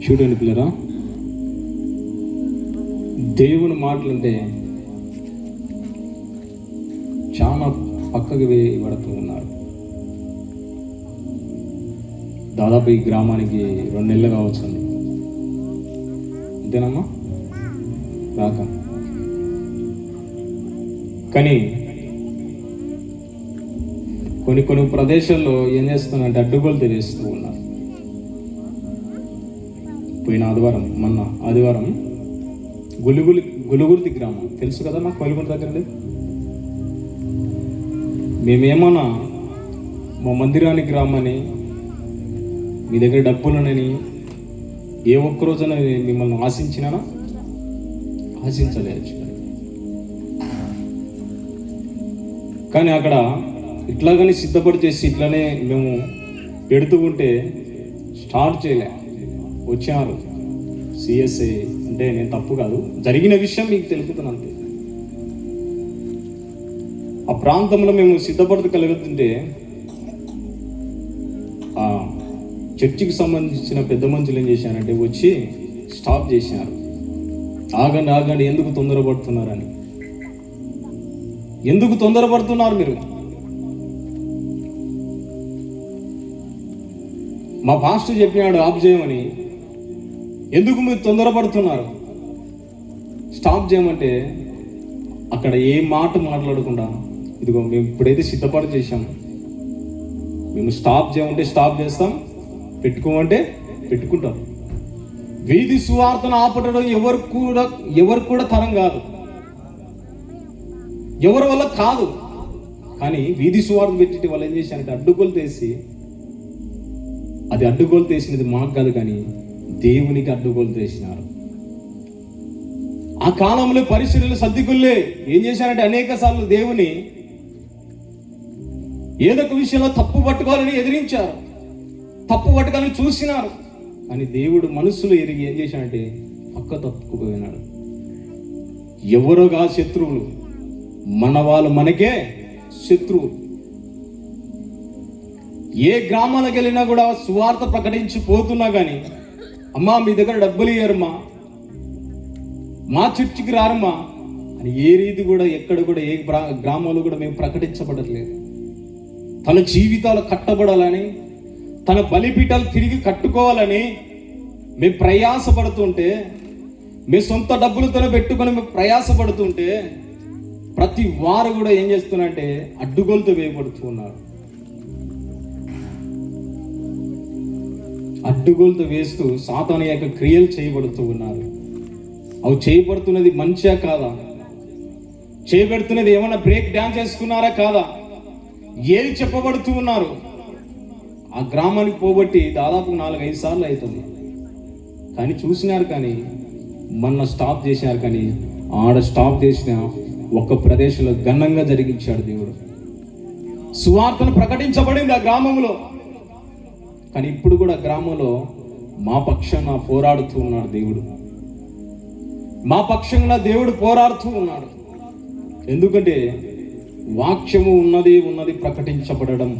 చూడండి పిల్లరా, దేవుని మాటలు అంటే చాలా పక్కకు వేయబడుతూ ఉన్నారు. దాదాపు ఈ గ్రామానికి 2 నెలలు కావచ్చండి, అంతేనమ్మా రాక. కానీ కొన్ని ప్రదేశాల్లో ఏం చేస్తున్నారంటే అడ్డుగోలు తెలియస్తూ ఉన్నారు. పోయిన మొన్న ఆదివారం గులుగుర్తి గ్రామం తెలుసు కదా మాకు, కొలుగుంట దగ్గర. మేమేమన్నా మా మందిరానికి రామని, మీ దగ్గర డబ్బులనని ఏ ఒక్కరోజున మిమ్మల్ని ఆశించినానా? ఆశించలేదు. కానీ అక్కడ ఇట్లాగని సిద్ధపడి చేసి ఇట్లానే మేము పెడుతూ ఉంటే స్టార్ట్ చేయలే. వచ్చారు సిఎస్ఐ అంటే నేను తప్పు కాదు, జరిగిన విషయం మీకు తెలుపుతాను అంతే. ఆ ప్రాంతంలో మేము సిద్ధపడుతూ కలుగుతుంటే ఆ చర్చికి సంబంధించిన పెద్ద మనుషులు ఏం చేశారంటే వచ్చి స్టాప్ చేశారు. ఆగండి, ఎందుకు తొందరపడుతున్నారని. ఎందుకు తొందరపడుతున్నారు మీరు? మా పాస్టర్ చెప్పినాడు ఆఫ్ చేయమని, ఎందుకు మీరు తొందరపడుతున్నారు? స్టాప్ చేయమంటే అక్కడ ఏ మాట మాట్లాడకుండా, ఇదిగో మేము ఇప్పుడైతే సిద్ధపాటు చేశాం, మేము స్టాప్ చేయమంటే స్టాప్ చేస్తాం, పెట్టుకోమంటే పెట్టుకుంటాం. వీధి సువార్తను ఆపటం ఎవరు కూడా తరం కాదు, ఎవరి వల్ల కాదు. కానీ వీధి సువార్త పెట్టి వాళ్ళు ఏం చేశారంటే అడ్డుగోలు తీసి, అది అడ్డుగోలు తీసినది మాకు కాదు కానీ దేవునికి అడ్డుగోలు తీసినారు. ఆ కాలంలో పరిశీలన సర్దికుల్లే ఏం చేశారంటే అనేక సార్లు దేవుని ఏదో ఒక విషయంలో తప్పు పట్టుకోవాలని ఎదిరించారు, తప్పు పట్టుకోవాలని చూసినారు. కానీ దేవుడు మనసులో ఎరిగి ఏం చేశాడంటే పక్క తప్పుకుపోయినాడు. ఎవరోగా శత్రువులు, మన వాళ్ళు మనకే శత్రువు. ఏ గ్రామాలకు వెళ్ళినా కూడా సువార్త ప్రకటించి పోతున్నా కానీ, అమ్మా మీ దగ్గర డబ్బులు ఇయ్యరమ్మా, మా చర్చికి రారమ్మా అని ఏ రీతి కూడా ఎక్కడ కూడా ఏ గ్రామంలో కూడా మేము ప్రకటించబడట్లేదు. తన జీవితాలు కట్టబడాలని, తన బలిపీఠాలు తిరిగి కట్టుకోవాలని మేము ప్రయాసపడుతుంటే, మేము సొంత డబ్బులతో పెట్టుకొని మేము ప్రయాసపడుతుంటే ప్రతి వారు కూడా ఏం చేస్తున్నారంటే అడ్డుగోలుతో వేయబడుతూ ఉన్నారు. అడ్డుగోలుతో వేస్తూ సాతాను యొక్క క్రియలు చేయబడుతూ ఉన్నారు. అవి చేయబడుతున్నది మంచిగా కాదా? చేయబడుతున్నది ఏమన్నా బ్రేక్ డాన్స్ చేసుకున్నారా కాదా? ఏది చెప్పబడుతూ ఉన్నారు? ఆ గ్రామానికి పోబట్టి దాదాపు 4-5 సార్లు అవుతుంది. కానీ చూసినారు, కానీ మొన్న స్టాప్ చేసినారు. కానీ ఆడ స్టాప్ చేసిన ఒక్క ప్రదేశంలో ఘనంగా జరిగించాడు దేవుడు. సువార్తను ప్రకటించబడింది ఆ గ్రామంలో. కానీ ఇప్పుడు కూడా గ్రామంలో మా పక్షాన పోరాడుతూ ఉన్నాడు దేవుడు. మా పక్షంగా దేవుడు పోరాడుతూ ఉన్నాడు. ఎందుకంటే వాక్యము ఉన్నది ప్రకటించబడడం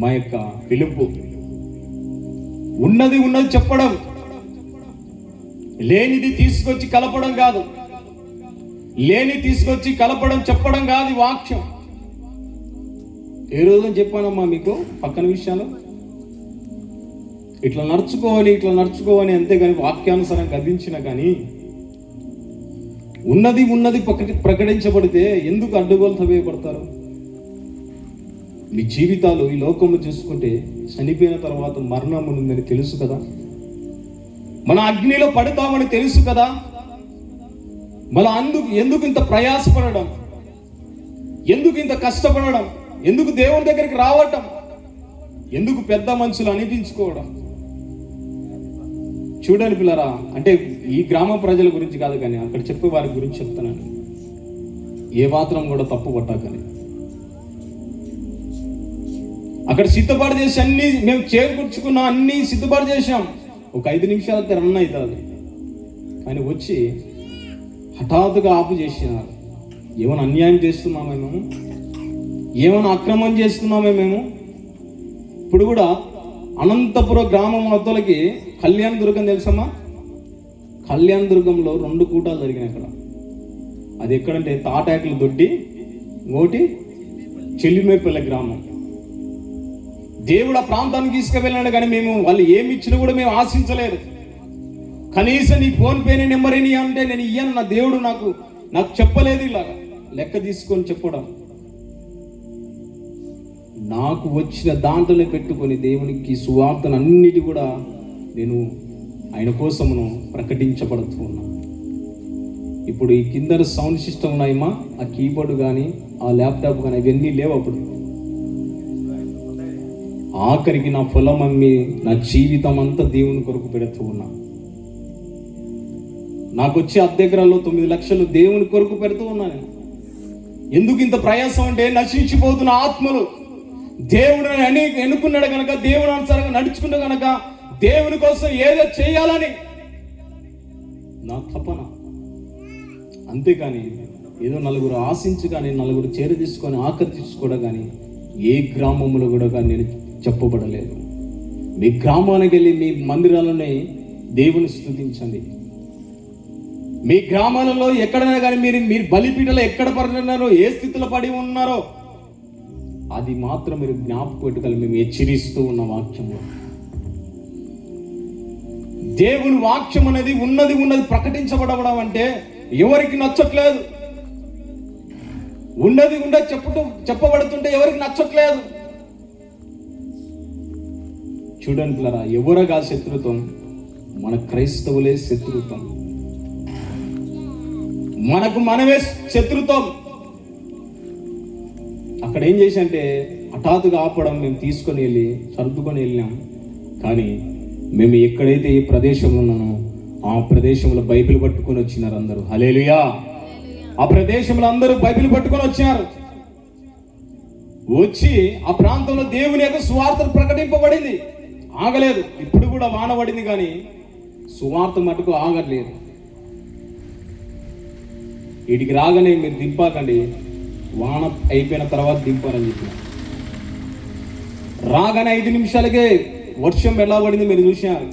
మా యొక్క పిలుపు. ఉన్నది చెప్పడం, లేనిది తీసుకొచ్చి కలపడం కాదు, లేని తీసుకొచ్చి కలపడం చెప్పడం కాదు వాక్యం. ఏ రోజు చెప్పానమ్మా మీకు పక్కన విషయాలు, ఇట్లా నడుచుకోవాలి అంతేగాని వాక్యానుసారం గద్దించిన కానీ ఉన్నది ప్రకటించబడితే ఎందుకు అడ్డుగోలుతో వేయబడతారు? మీ జీవితాలు ఈ లోకము చూసుకుంటే చనిపోయిన తర్వాత మరణం ఉందని తెలుసు కదా, మన అగ్నిలో పడతామని తెలుసు కదా. మళ్ళీ ఎందుకు ఇంత ప్రయాసపడడం, ఎందుకు ఇంత కష్టపడడం, ఎందుకు దేవుని దగ్గరికి రావటం, ఎందుకు పెద్ద మనుషులు అనిపించుకోవడం? చూడండి పిల్లరా, అంటే ఈ గ్రామ ప్రజల గురించి కాదు కానీ అక్కడ చెప్పే వారి గురించి చెప్తున్నాను. ఏ మాత్రం కూడా తప్పు పట్టాకని అక్కడ సిద్ధపాటు చేసి అన్ని మేము చేకూర్చుకున్నాం, అన్ని సిద్ధపాటు చేశాం. ఒక 5 నిమిషాలతో రన్ అవుతుంది. కానీ వచ్చి హఠాత్తుగా ఆపు చేసినారు. ఏమైనా అన్యాయం చేస్తున్నామే మేము? ఏమైనా అక్రమం చేస్తున్నామే మేము? ఇప్పుడు కూడా అనంతపురం గ్రామం అవతలకి కళ్యాణ దుర్గం తెలుసమ్మా? కళ్యాణ దుర్గంలో 2 కూటాలు జరిగినాయి అక్కడ. అది ఎక్కడంటే తాటాకులు దొడ్డి, ఇంకోటి చెల్లిమేపల్లి గ్రామం. దేవుడు ఆ ప్రాంతానికి తీసుకువెళ్ళాడు, కానీ మేము వాళ్ళు ఏమి ఇచ్చినా కూడా మేము ఆశించలేదు. కనీసం నీ ఫోన్ పే నెంబర్ ఏని అంటే నేను ఇయ్యను, నా దేవుడు నాకు చెప్పలేదు. ఇలాగా లెక్క తీసుకొని చెప్పడం, నాకు వచ్చిన దాంట్లోనే పెట్టుకొని దేవునికి సువార్తను అన్నిటి కూడా నేను ఆయన కోసమును ప్రకటించబడుతూ ఉన్నా. ఇప్పుడు ఈ కింద సౌండ్ సిస్టమ్ ఉన్నాయమ్మా, ఆ కీబోర్డు కానీ ఆ ల్యాప్టాప్ కానీ అవన్నీ లేవు. అప్పుడు ఆఖరికి నా పొలం అమ్మి నా జీవితం అంతా దేవుని కొరకు పెడుతూ ఉన్నా. నాకు వచ్చే అద్దె ఎకరాల్లో 9 లక్షలు దేవుని కొరకు పెడుతూ ఉన్నాను. ఎందుకు ఇంత ప్రయాసం అంటే, నశించిపోతున్న ఆత్మలు దేవుడు ఎన్నుకున్నాడు కనుక, దేవుని అనుసారంగా నడుచుకున్న కనుక, దేవుని కోసం ఏదో చేయాలని నా తపన. అంతేకాని ఏదో నలుగురు ఆశించి కానీ, నలుగురు చేర తీసుకొని ఆకర్షించుకోవడం కానీ ఏ గ్రామంలో కూడా కానీ నేను చెప్పబడలేదు. మీ గ్రామానికి వెళ్ళి మీ మందిరాలని దేవుని స్తుతించండి. మీ గ్రామాలలో ఎక్కడైనా కానీ మీరు బలిపీఠలో ఎక్కడ పడుతున్నారో, ఏ స్థితిలో పడి ఉన్నారో అది మాత్రం మీరు జ్ఞాపకం పెట్టుకోవాలి. మేము హెచ్చరిస్తూ ఉన్న వాక్యము, దేవుని వాక్యం అనేది ఉన్నది ప్రకటించబడవడం అంటే ఎవరికి నచ్చట్లేదు. ఉన్నది చెప్పబడుతుంటే ఎవరికి నచ్చట్లేదు. చూడండి పిల్లరా, ఎవరగా శత్రుత్వం? మన క్రైస్తవులే శత్రుత్వం, మనకు మనమే శత్రుత్వం. అక్కడ ఏం చేసి అంటే హఠాత్తుగా ఆపడం, మేము తీసుకొని వెళ్ళి సర్దుకొని వెళ్ళాం. కానీ మేము ఎక్కడైతే ఏ ప్రదేశంలో ఉన్నానో ఆ ప్రదేశంలో బైబిల్ పట్టుకొని వచ్చినారు అందరూ. హల్లెలూయా! ఆ ప్రదేశంలో అందరూ బైబిల్ పట్టుకొని వచ్చినారు. వచ్చి ఆ ప్రాంతంలో దేవుని యొక్క సువార్త ప్రకటింపబడింది. ఆగలేదు. ఇప్పుడు కూడా వాన పడింది కానీ సువార్త మటుకు ఆగలేదు. వీటికి రాగానే మీరు దింపాకండి, వాన అయిపోయిన తర్వాత దింపాలని చెప్పిన. రాగానే 5 నిమిషాలకే వర్షం ఎలా పడింది మీరు చూశారు.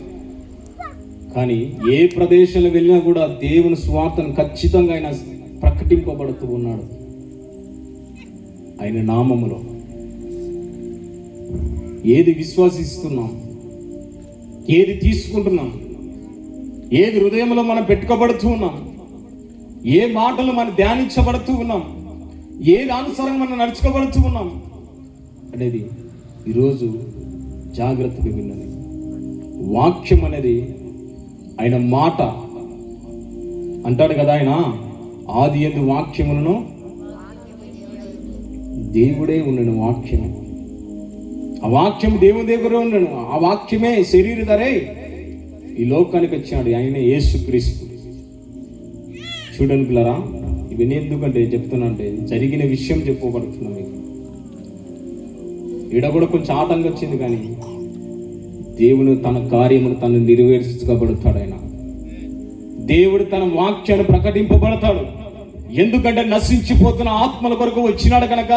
కానీ ఏ ప్రదేశంలో వెళ్ళినా కూడా దేవుని సువార్తను ఖచ్చితంగా ఆయన ప్రకటింపబడుతూ ఉన్నాడు. ఆయన నామములో ఏది విశ్వసిస్తున్నాం, ఏది తీసుకుంటున్నాం, ఏది హృదయంలో మనం పెట్టుకోబడుతూ ఉన్నాం, ఏ మాటలు మనం ధ్యానించబడుతూ ఉన్నాం, ఏది అనుసారంగా మనం నడుచుకోబడుతూ ఉన్నాం అనేది ఈరోజు జాగ్రత్తగా విన్నది. వాక్యం అనేది ఆయన మాట అంటాడు కదా, ఆయన ఆది యందు వాక్యములను, దేవుడే ఉండను వాక్యము. ఆ వాక్యం దేవుని దగ్గర ఉండను. ఆ వాక్యమే శరీరధరై ఈ లోకానికి వచ్చాడు. ఆయనే యేసుక్రీస్తు. చూడండి పిల్లరా, ఇవన్నీ ఎందుకంటే చెప్తున్నా అంటే జరిగిన విషయం చెప్పబడుతున్నా మీకు. ఈడ కూడా కొంచెం ఆటంకం వచ్చింది, కానీ దేవుడు తన కార్యమును తను నెరవేర్చబడతాడు. ఆయన దేవుడు తన వాక్యాన్ని ప్రకటింపబడతాడు. ఎందుకంటే నశించిపోతున్న ఆత్మల కొరకు వచ్చినాడు కనుక,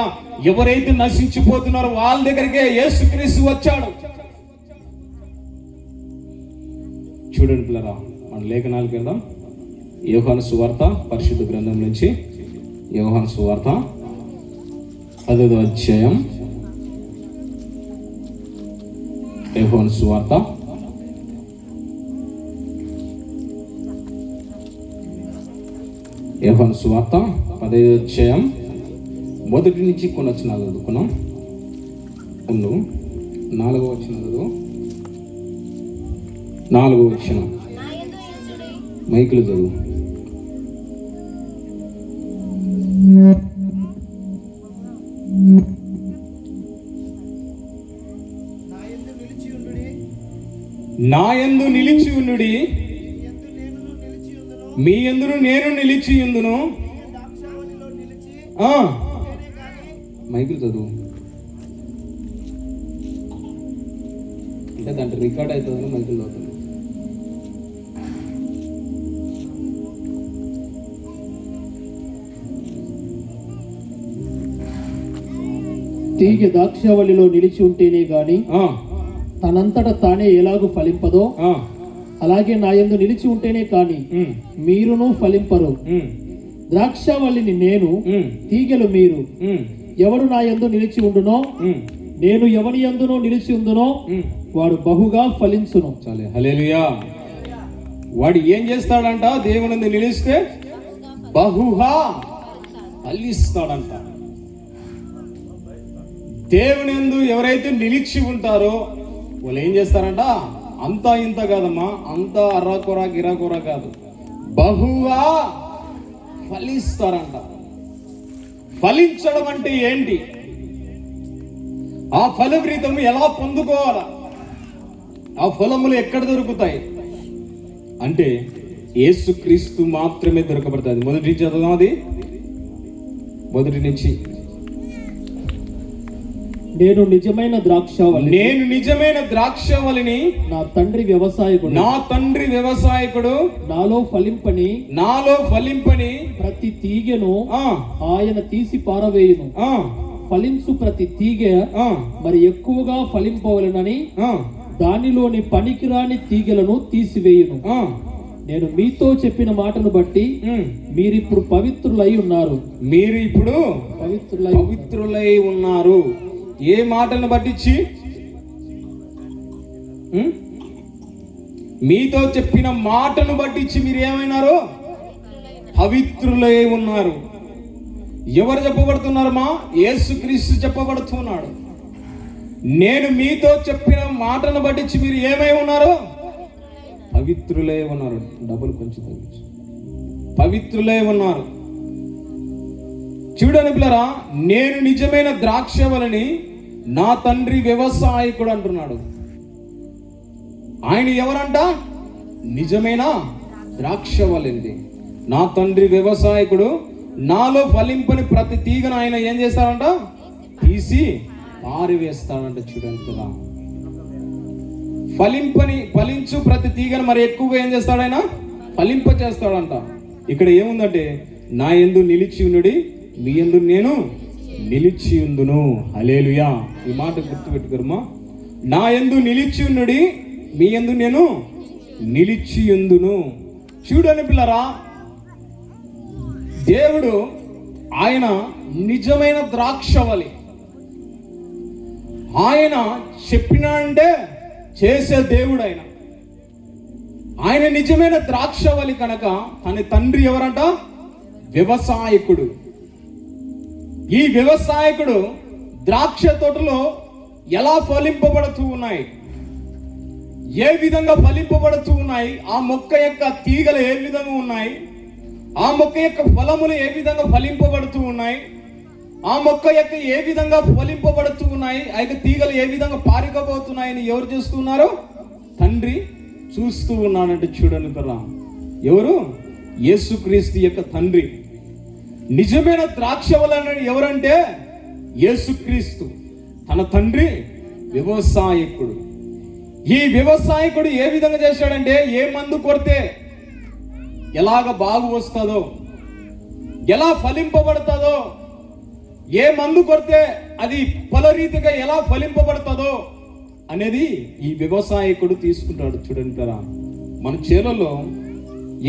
ఎవరైతే నశించిపోతున్నారో వాళ్ళ దగ్గరికే యేసుక్రీస్తు వచ్చాడు. చూడండి పిల్లరా, మన లేఖనాలకు వెళ్దాం. యోహాను సువార్త, పరిశుద్ధ గ్రంథం నుంచి యోహాను సువార్త 10వ అధ్యాయం. యోహాను సువార్త 10వ అధ్యాయం 1 నుంచి కొన్ని వచనాలు చదువుకున్నాం. 4వ వచనం, 4వ వచనం మైకులు చదువు. నాయందు నిలిచి ఉండుడి, మీ యందును నేను నిలిచి ఉందును. మైకులు చదువు అంటే దాంట్లో రికార్డ్ అవుతుందని మైకులు చదువుతుంది. తీగ ద్రాక్షావళిలో నిలిచి ఉంటేనే గాని తనంతట తానే ఎలాగూ ఫలింపదో అలాగే నా యందు నిలిచి ఉంటేనే కాని మీరును ఫలింపరు. ద్రాక్షవల్లిని నేను, తీగెలు మీరు. ఎవడు నా యందు నిలిచి ఉండునో, నేను ఎవని యందునో నిలిచి ఉందునో వాడు బహుగా ఫలించును. చాలే, హల్లెలూయా. వాడు ఏం చేస్తాడంట? దేవుని యందు నిలిస్తే బహుగా ఫలిస్తాడంట. దేవుని యందు ఎవరైతే నిలిచి ఉంటారో వాళ్ళు ఏం చేస్తారంట? అంతా ఇంత కాదమ్మా, అంతా అర్రాకొరా గిరాకొరా కాదు, బహుగా ఫలిస్తారంట. ఫలించడం అంటే ఏంటి? ఆ ఫలభరితం ఎలా పొందుకోవాలా? ఆ ఫలములు ఎక్కడ దొరుకుతాయి అంటే యేసుక్రీస్తు మాత్రమే దొరకబడుతుంది. మొదటి నుంచి చదువుదాం, అది మొదటి నుంచి. నేను నిజమైన ద్రాక్షవల్లి, నేను నిజమైన ద్రాక్షవల్లిని, నా తండ్రి వ్యవసాయకుడు, నా తండ్రి వ్యవసాయకుడు, నాలో ఫలింపని ప్రతి తీగెను ఆయన తీసి పారవేయును. ఫలించు ప్రతి తీగ మరి ఎక్కువగా ఫలింపవలెనని దానిలోని పనికిరాని తీగలను తీసివేయును. నేను మీతో చెప్పిన మాటను బట్టి మీరిప్పుడు పవిత్రులై ఉన్నారు. మీరు ఇప్పుడు పవిత్రులై ఉన్నారు. ఏ మాటను పట్టించి? మీతో చెప్పిన మాటను పట్టించి మీరు ఏమైనారు? పవిత్రులై ఉన్నారు. ఎవరు చెప్పబడుతున్నారమ్మా? యేసుక్రీస్తు చెప్పబడుతున్నాడు. నేను మీతో చెప్పిన మాటను పట్టించి మీరు ఏమై ఉన్నారు? పవిత్రులై ఉన్నారు. డబ్బులు కొంచెం తగ్గించు. పవిత్రులై ఉన్నారు. చూడండి పిల్లరా, నేను నిజమైన ద్రాక్షవల్లిని, నా తండ్రి వ్యవసాయకుడు అంటున్నాడు. ఆయన ఎవరంట? నిజమైన ద్రాక్షవల్లి. నా తండ్రి వ్యవసాయకుడు, నాలో ఫలింపని ప్రతి తీగను ఆయన ఏం చేస్తాడంట? తీసి పారివేస్తాడంట. చూడండి కదా, ఫలించు ప్రతి తీగను మరి ఎక్కువగా ఏం చేస్తాడు? ఆయన ఫలింప చేస్తాడంట. ఇక్కడ ఏముందంటే, నా యందు నిలిచి ఉండుడి, మీ యందు నేను నిలిచి ఉందును. హల్లెలూయా. ఈ మాట గుర్తుపెట్టుకోరమ్మా. నా యందు నిలిచి ఉండుడి, మీ యందు నేను నిలిచి ఉందును. చూడండి పిల్లరా, దేవుడు ఆయన నిజమైన ద్రాక్షవల్లి. ఆయన చెప్పినంటే చేసే దేవుడు. ఆయన నిజమైన ద్రాక్షవల్లి కనుక తన తండ్రి ఎవరంట? వ్యవసాయకుడు. ఈ వ్యవసాయకుడు ద్రాక్ష తోటలో ఎలా ఫలింపబడుతూ ఉన్నాయి, ఏ విధంగా ఫలింపబడుతూ ఉన్నాయి, ఆ మొక్క యొక్క తీగలు ఏ విధంగా ఉన్నాయి, ఆ మొక్క యొక్క ఫలములు ఏ విధంగా ఫలింపబడుతూ ఉన్నాయి, ఆ మొక్క యొక్క ఏ విధంగా ఫలింపబడుతూ ఉన్నాయి, ఆ యొక్క తీగలు ఏ విధంగా పారిపోతున్నాయని ఎవరు చూస్తున్నారు? తండ్రి చూస్తూ ఉన్నాడంటే చూడండి కదా. ఎవరు? యేసుక్రీస్తు యొక్క తండ్రి. నిజమైన ద్రాక్షవల్లి ఎవరంటే యేసుక్రీస్తు. తన తండ్రి వ్యవసాయకుడు. ఈ వ్యవసాయకుడు ఏ విధంగా చేశాడంటే, ఏ మందు కొడితే ఎలాగ బాగు వస్తుందో, ఎలా ఫలింపబడుతుందో, ఏ మందు కొడితే అది ఫలరీతిగా ఎలా ఫలింపబడుతుందో అనేది ఈ వ్యవసాయకుడు తీసుకుంటాడు. చూడండి కదా, మన చేలలో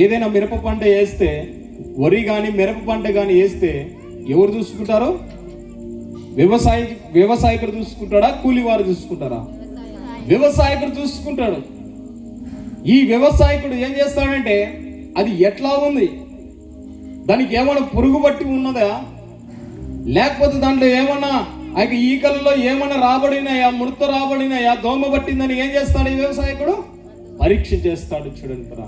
ఏదైనా మిరప పంట వేస్తే, వరి కానీ మిరప పంట కానీ వేస్తే ఎవరు చూసుకుంటారు? వ్యవసాయకుడు చూసుకుంటాడా? కూలివారు చూసుకుంటారా? వ్యవసాయకుడు చూసుకుంటాడు. ఈ వ్యవసాయకుడు ఏం చేస్తాడంటే, అది ఎట్లా ఉంది, దానికి ఏమైనా పురుగు పట్టి ఉన్నదా, లేకపోతే దాంట్లో ఏమన్నా ఈకలలో ఏమన్నా రాబడినాయా, ముడత రాబడినాయా, దోమ పట్టిందని ఏం చేస్తాడు ఈ వ్యవసాయకుడు? పరీక్ష చేస్తాడు. చూడండి కదా,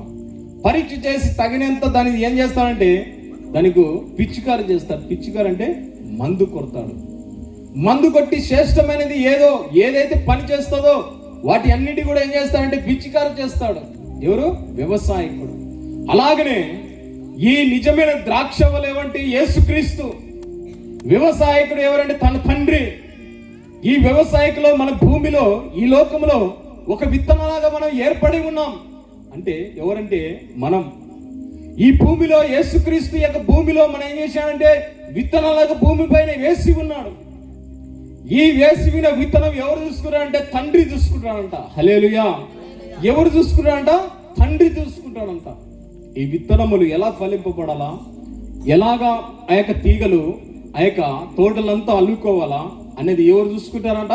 పరీక్ష చేసి తగినంత దానికి ఏం చేస్తాడంటే దానికి పిచ్చికారు చేస్తాడు. పిచ్చికారు అంటే మందు కొడతాడు. మందు కొట్టి శ్రేష్టమైనది ఏదైతే పని చేస్తుందో వాటి అన్నిటి కూడా ఏం చేస్తాడంటే పిచ్చికారు చేస్తాడు. ఎవరు? వ్యవసాయకుడు. అలాగనే ఈ నిజమైన ద్రాక్షవల్లి ఏమంటే యేసుక్రీస్తు. వ్యవసాయకుడు ఎవరంటే తన తండ్రి. ఈ వ్యవసాయకులో మన భూమిలో, ఈ లోకంలో ఒక విత్తనలాగా మనం ఏర్పడి ఉన్నాం. అంటే ఎవరంటే మనం. ఈ భూమిలో యేసుక్రీస్తు యొక్క భూమిలో మనం ఏం చేశాడంటే విత్తనాలాగా భూమి పైన వేసి ఉన్నాడు. ఈ వేసిన విత్తనం ఎవరు చూసుకుంటారంటే తండ్రి చూసుకుంటాడంట. హల్లెలూయా. ఎవరు చూసుకుంటాడంట? తండ్రి చూసుకుంటాడంట. ఈ విత్తనములు ఎలా ఫలింపబడాలా, ఎలాగా ఆ యొక్క తీగలు ఆ యొక్క తోటలంతా అల్లుకోవాలా అనేది ఎవరు చూసుకుంటారంట?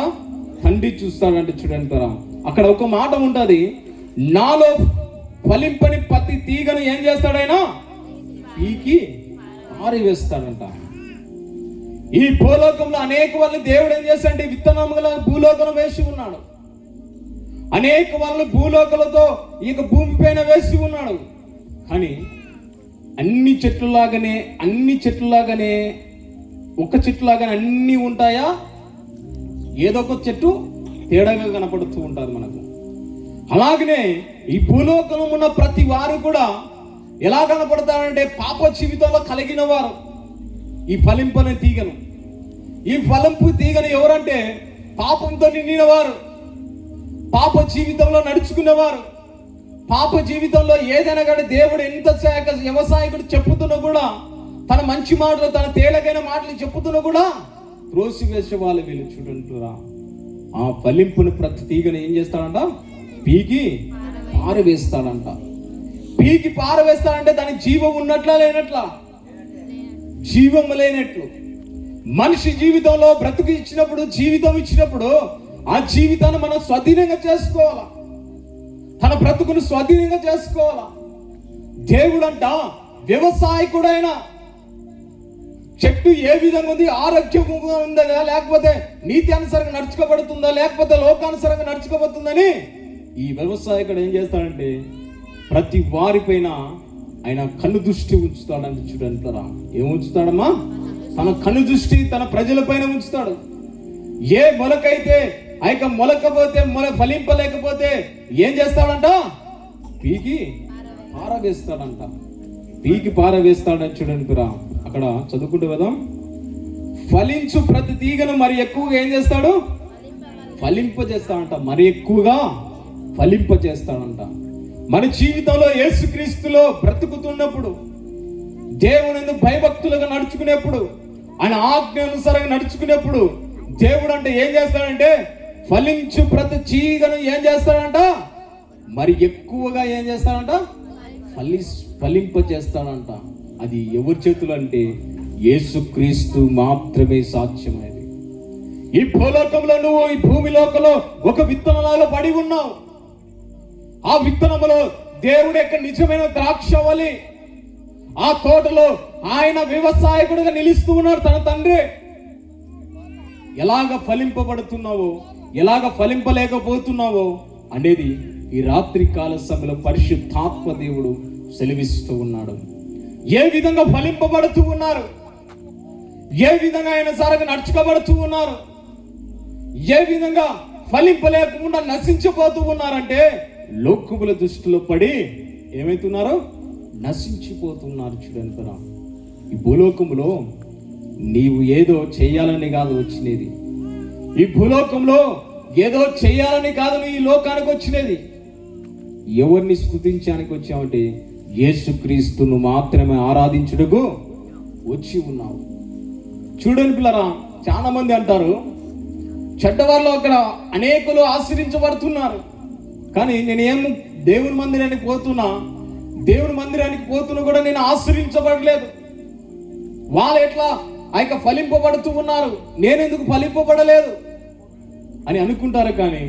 తండ్రి చూస్తాడంట. చూడండి తరా, అక్కడ ఒక మాట ఉంటుంది, నాలో ఫలింపని ప్రతి తీగను ఏం చేస్తాడైనా పీకి పారవేస్తాడంట. ఈ భూలోకంలో అనేక వాళ్ళని దేవుడు ఏం చేస్తాడంటే విత్తనముల భూలోకంలో వేసి ఉన్నాడు. అనేక వాళ్ళు భూలోకలతో ఈ భూమి పైన వేసి ఉన్నాడు. కానీ అన్ని చెట్లులాగానే ఒక చెట్టులాగానే అన్ని ఉంటాయా? ఏదో ఒక చెట్టు తేడాగా కనపడుతూ ఉంటారు మనకు. అలాగనే ఈ భూలోకంలో ఉన్న ప్రతి వారు కూడా ఎలా కనపడతారంటే పాప జీవితంలో కలిగిన వారు. ఈ ఫలింపని తీగను, ఈ ఫలింపు తీగను ఎవరంటే పాపంతో నిండిన వారు, పాప జీవితంలో నడుచుకునేవారు. పాప జీవితంలో ఏదైనా కానీ దేవుడు ఎంత వ్యవసాయకుడు చెప్పుతున్నా కూడా, తన మంచి మాటలు, తన తేలికైన మాటలు చెప్పుతున్నా కూడా త్రోసివేసే వాళ్ళు వీళ్ళు. చూడంటురా, ఆ ఫలింపుని ప్రతి తీగను ఏం చేస్తాడంట? పీకి పారవేస్తాడంట. పీకి పారవేస్తాడంటే దాని జీవం ఉన్నట్లా లేనట్లా? జీవం లేనట్లు. మనిషి జీవితంలో బ్రతుకు ఇచ్చినప్పుడు, జీవితం ఇచ్చినప్పుడు ఆ జీవితాన్ని మనం స్వాధీనంగా చేసుకోవాలా, తన బ్రతుకును స్వాధీనంగా చేసుకోవాలా. దేవుడంట వ్యవసాయకుడైన చెట్టు ఏ విధంగా ఉంది, ఆరోగ్యంగా ఉందా, లేకపోతే నీతి అనుసారంగా నడుచుకోబడుతుందా, లేకపోతే లోకానుసారంగా నడుచుకోబడుతుందని ఈ వ్యవసాయకుడు ఏం చేస్తాడంటే ప్రతి వారిపైన ఆయన కన్ను దృష్టి ఉంచుతాడంటే. చూడంటారా, ఏం ఉంచుతాడమ్మా? తన కన్ను దృష్టి తన ప్రజల పైన ఉంచుతాడు. ఏ మొలకైతే ఆ యొక్క మొలకపోతే ఫలింపలేకపోతే ఏం చేస్తాడంట? పీకి పారవేస్తాడంట. పీకి పారవేస్తాడని చూడండి రా, అక్కడ చదువుకుంటూ కదా. ఫలించు ప్రతి తీగను మరి ఎక్కువగా ఏం చేస్తాడు? ఫలింపజేస్తాడంట. మరి ఎక్కువగా ఫలింపజేస్తాడంట. మన జీవితంలో యేసుక్రీస్తులో బ్రతుకుతున్నప్పుడు, దేవుని భయభక్తులుగా నడుచుకునేప్పుడు, ఆయన ఆజ్ఞ అనుసారంగా నడుచుకునేప్పుడు దేవుడు అంటే ఏం చేస్తాడంటే ఫలించు ప్రతి తీగను ఏం చేస్తాడంట? మరి ఎక్కువగా ఏం చేస్తాడంట? ఫలింపజేస్తాడంట. అది ఎవరి చేతులు అంటే యేసుక్రీస్తు మాత్రమే సాధ్యమైనది. ఈ భూలోకంలో నువ్వు ఈ భూమి లోకంలో ఒక విత్తనంలాగా పడి ఉన్నావు. ఆ విత్తనములో దేవుడు యొక్క నిజమైన ద్రాక్షవల్లి, ఆ తోటలో ఆయన వ్యవసాయకుడుగా నిలుస్తూ ఉన్నాడు తన తండ్రి. ఎలాగ ఫలింపబడుతున్నావో, ఎలాగ ఫలింపలేకపోతున్నావో అనేది ఈ రాత్రి కాల సమయంలో పరిశుద్ధాత్మ దేవుడు సెలవిస్తూ ఉన్నాడు. ఏ విధంగా ఫలింపబడుతూ ఉన్నారు, ఏ విధంగా ఆయన సారగా నడుచుకోబడుతూ ఉన్నారు, ఏ విధంగా ఫలింపలేకుండా నశించిపోతూ ఉన్నారంటే లోకముల దృష్టిలో పడి ఏమైతున్నారు? నశించిపోతున్నారు. చూడండి, ఈ భూలోకంలో నీవు ఏదో చేయాలని కాదు వచ్చినది. ఈ భూలోకంలో ఏదో చేయాలని కాదు నువ్వు ఈ లోకానికి వచ్చినది. ఎవరిని స్తుతించడానికి వచ్చావంటే యేసుక్రీస్తును మాత్రమే ఆరాధించుటకు వచ్చి ఉన్నావు. చూడండి పిల్లరా, చాలా మంది అంటారు చెడ్డవాళ్ళు అక్కడ అనేకులు ఆశ్రయించబడుతున్నారు. కానీ నేనేం దేవుని మందిరానికి పోతున్నా కూడా నేను ఆశ్రయించబడలేదు. వాళ్ళు ఎట్లా ఆ యొక్క ఫలింపబడుతూ ఉన్నారు, నేనెందుకు ఫలింపబడలేదు అని అనుకుంటారు. కానీ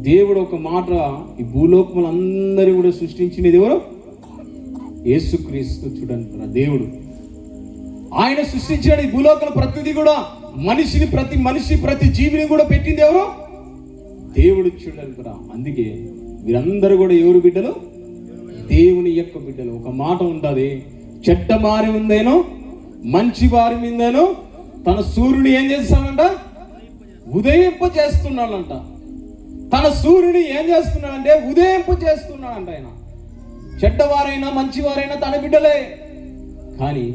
దేవుడు ఒక మాట, ఈ భూలోకములందరూ కూడా సృష్టించినది ఎవరు? యేసుక్రీస్తు. చూడండి, దేవుడు ఆయన సృష్టించాడు ఈ భూలోకం ప్రతిదీ కూడా. ప్రతి మనిషి ప్రతి జీవిని కూడా పెట్టింది ఎవరు? దేవుడు. చూడండి, అందుకే వీరందరూ కూడా ఎవరు బిడ్డలు? దేవుని యొక్క బిడ్డలు. ఒక మాట ఉంటుంది, చెడ్డ వారి ఉందేనో మంచి వారి మీదేనో తన సూర్యుని ఏం చేస్తాడంట? ఉదయింపజేస్తున్నాడంట. తన సూర్యుని ఏం చేస్తున్నాడంటే ఉదయింపజేస్తున్నాడంట. ఆయన చెడ్డవారైనా మంచివారైనా తన బిడ్డలే. కానీ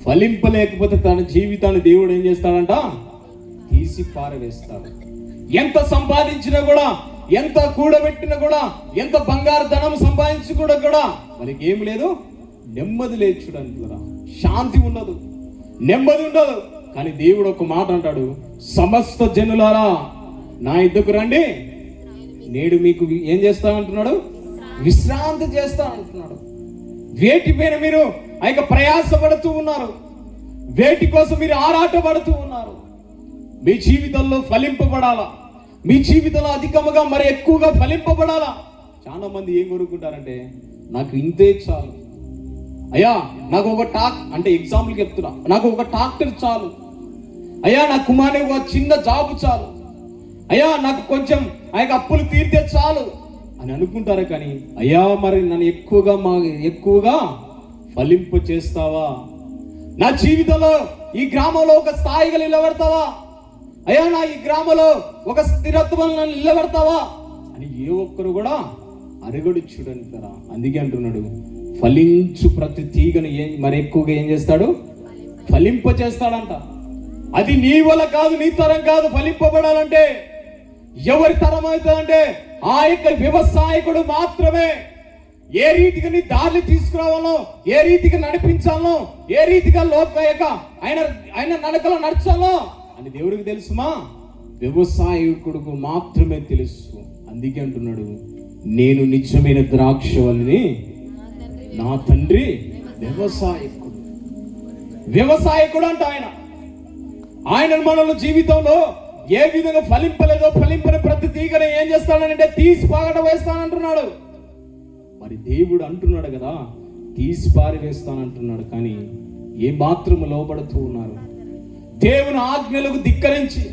ఫలింపలేకపోతే తన జీవితాన్ని దేవుడు ఏం చేస్తాడంట? తీసి పారవేస్తాడు. ఎంత సంపాదించినా కూడా, ఎంత కూడబెట్టినా కూడా, ఎంత బంగారు ధనం సంపాదించి కూడా వాళ్ళకి ఏమి లేదు, నెమ్మది లేదు. చూడండి, శాంతి ఉండదు, నెమ్మది ఉండదు. కానీ దేవుడు ఒక మాట అంటాడు, సమస్త జనులారా నా యుద్ధకు రండి, నేడు మీకు ఏం చేస్తానంటున్నాడు, విశ్రాంతి చేస్తానంటున్నాడు. వేటి పైన మీరు ప్రయాసపడుతూ ఉన్నారు, వేటి కోసం మీరు ఆరాటపడుతూ ఉన్నారు. మీ జీవితంలో ఫలింపబడాలా, మీ జీవితంలో అధికముగా మరి ఎక్కువగా ఫలింపబడాలా. చాలా మంది ఏం కోరుకుంటారంటే, నాకు ఇంతే చాలు అయ్యా, నాకు ఒక ఎగ్జాంపుల్ చెప్తున్నా, నాకు ఒక ట్రాక్టర్ చాలు అయ్యా, నా కుమారుని ఒక చిన్న జాబ్ చాలు అయ్యా, నాకు కొంచెం అప్పులు తీరితే చాలు అని అనుకుంటారు. కానీ అయ్యా మరి నన్ను ఎక్కువగా ఫలింపు చేస్తావా, నా జీవితంలో ఈ గ్రామంలో ఒక స్థాయిగా నిలబెడతావా అయ్యా, నా ఈ గ్రామంలో ఒక స్థిరత్వం నన్ను నిలబెడతావా అని ఏ ఒక్కరు కూడా అరగడు. చూడండి కదా, అందుకే అంటున్నాడు, ఫలించు ప్రతి తీగను మరి ఎక్కువగా ఏం చేస్తాడు, ఫలింప చేస్తాడంట. అది నీ వల్ల కాదు, నీ తరం కాదు. ఫలింపబడాలంటే ఎవరి తరం అవుతుందంటే ఆ యొక్క వ్యవసాయకుడు మాత్రమే. ఏ రీతిగా నీ దారిని తీసుకురావాలో, ఏ రీతిగా నడిపించాలో, ఏ రీతిగా ఆయన నడకలో నడచాలో అని దేవుడికి తెలుసుమా, వ్యవసాయకుడుకు మాత్రమే తెలుసు. అందుకే అంటున్నాడు, నేను నిజమైన ద్రాక్షవల్లిని, నా తండ్రి వ్యవసాయకుడు అంట. ఆయన మనలో జీవితంలో ఏ విధంగా ఫలింపని ప్రతి తీగను ఏం చేస్తానంటే తీసి పాగట వేస్తానంటున్నాడు. మరి దేవుడు అంటున్నాడు కదా, తీసి పారివేస్తానంటున్నాడు. కానీ ఏ మాత్రము లోపడుతూ ఉన్నారు, దేవుని ఆజ్ఞలకు ధిక్కరించి,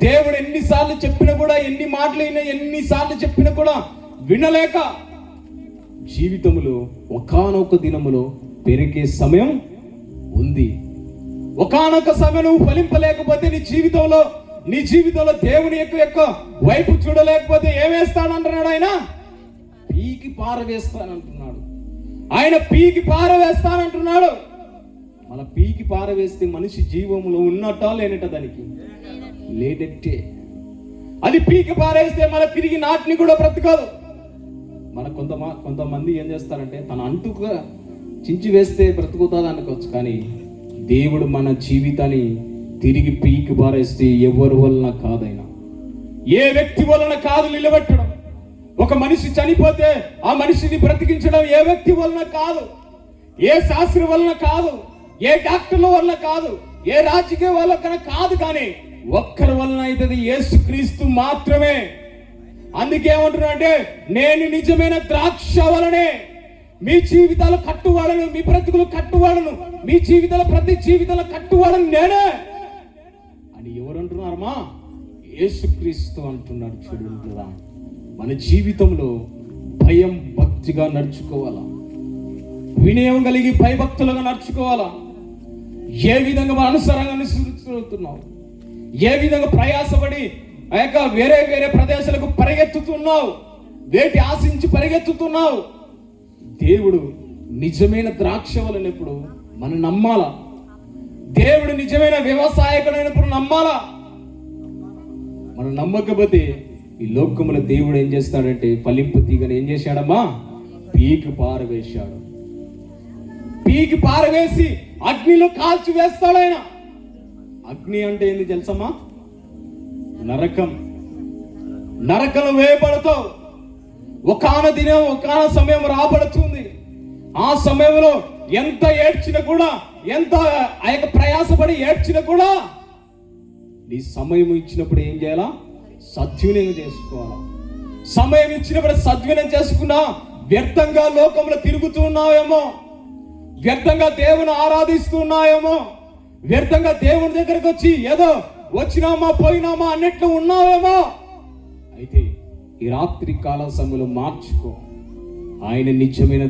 దేవుడు ఎన్నిసార్లు చెప్పినా కూడా, ఎన్ని మాటలు అయినా ఎన్నిసార్లు చెప్పినా కూడా వినలేక జీవితంలో ఒకానొక దినములో పెరిగే సమయం ఉంది. ఒకానొక సమయం నువ్వు ఫలింపలేకపోతే నీ జీవితంలో దేవుని యొక్క వైపు చూడలేకపోతే ఏమేస్తానంటున్నాడు, ఆయన పీకి పారవేస్తానంటున్నాడు. ఆయన పీకి పారవేస్తానంటున్నాడు. మన పీకి పారవేస్తే మనిషి జీవంలో ఉన్నట్టా లేనట, దానికి లేనట్టే. అది పీకి పారేస్తే మన తిరిగి నాటిని కూడా బ్రతకదు. మన కొంతమంది ఏం చేస్తారంటే, తన అంటుగా చించి వేస్తే బ్రతుకుతుంది అనుకోవచ్చు. కానీ దేవుడు మన జీవితాన్ని తిరిగి పీకి పారేస్తే ఎవరి వలన కాదైనా, ఏ వ్యక్తి వలన కాదు నిలబెట్టడం. ఒక మనిషి చనిపోతే ఆ మనిషిని బ్రతికించడం ఏ వ్యక్తి వలన కాదు, ఏ శాస్త్రి వలన కాదు, ఏ డాక్టర్ల వలన కాదు, ఏ రాజకీయ వలన కాదు. కానీ ఒక్కరి వలన అవుతుంది, యేసుక్రీస్తు మాత్రమే. అందుకే ఏమంటున్నా అంటే, నేను నిజమైన ద్రాక్ష వలనే మీ జీవితాలు కట్టువాడను, మీ బ్రతుకులు కట్టువాడను, మీ జీవితాల ప్రతి జీవితాల కట్టువాడను నేనే అని ఎవరు అంటున్నారమ్మా? యేసుక్రీస్తు అంటున్నాడు. చూడండి, మన జీవితంలో భయం భక్తిగా నడుచుకోవాలా, వినయం కలిగి భయభక్తులుగా నడుచుకోవాలా. ఏ విధంగా అనుసరంగా అనుసరిస్తున్నావు, ఏ విధంగా ప్రయాసపడి వేరే ప్రదేశాలకు పరిగెత్తుతున్నావు, వేటి ఆశించి పరిగెత్తుతున్నావు. దేవుడు నిజమైన ద్రాక్ష వలనప్పుడు మనం నమ్మాలా, దేవుడు నిజమైన వ్యవసాయకుడైనప్పుడు నమ్మాలా. మనం నమ్మకపోతే ఈ లోకములో దేవుడు ఏం చేస్తాడంటే, ఫలింపు తీగను ఏం చేశాడమ్మా? పీకి పారవేశాడు. పీకి పారవేసి అగ్నిలో కాల్చి వేస్తాడు ఆయన. అగ్ని అంటే ఏంది తెలుసమ్మా? నరకం వేయబడతావు. ఒకాన దినం, ఒకాన సమయం రాబడుతుంది. ఆ సమయంలో ఎంత ఏడ్చినా కూడా, ఎంత ప్రయాసపడి ఏడ్చినా కూడా, నీ సమయం ఇచ్చినప్పుడు ఏం చేయాలా? సద్వినియోగం చేసుకోవాలా. సమయం ఇచ్చినప్పుడు సద్వినియోగం చేసుకున్నా వ్యర్థంగా లోకంలో తిరుగుతూ ఉన్నావేమో, వ్యర్థంగా దేవుని ఆరాధిస్తున్నాయేమో, వ్యర్థంగా దేవుని దగ్గరకు వచ్చి ఏదో వచ్చినామా పోయినామా అన్నట్లు ఉన్నావేమో. అయితే ఈ రాత్రి కాల సమయంలో మార్చుకో. ఆయన నిజమైన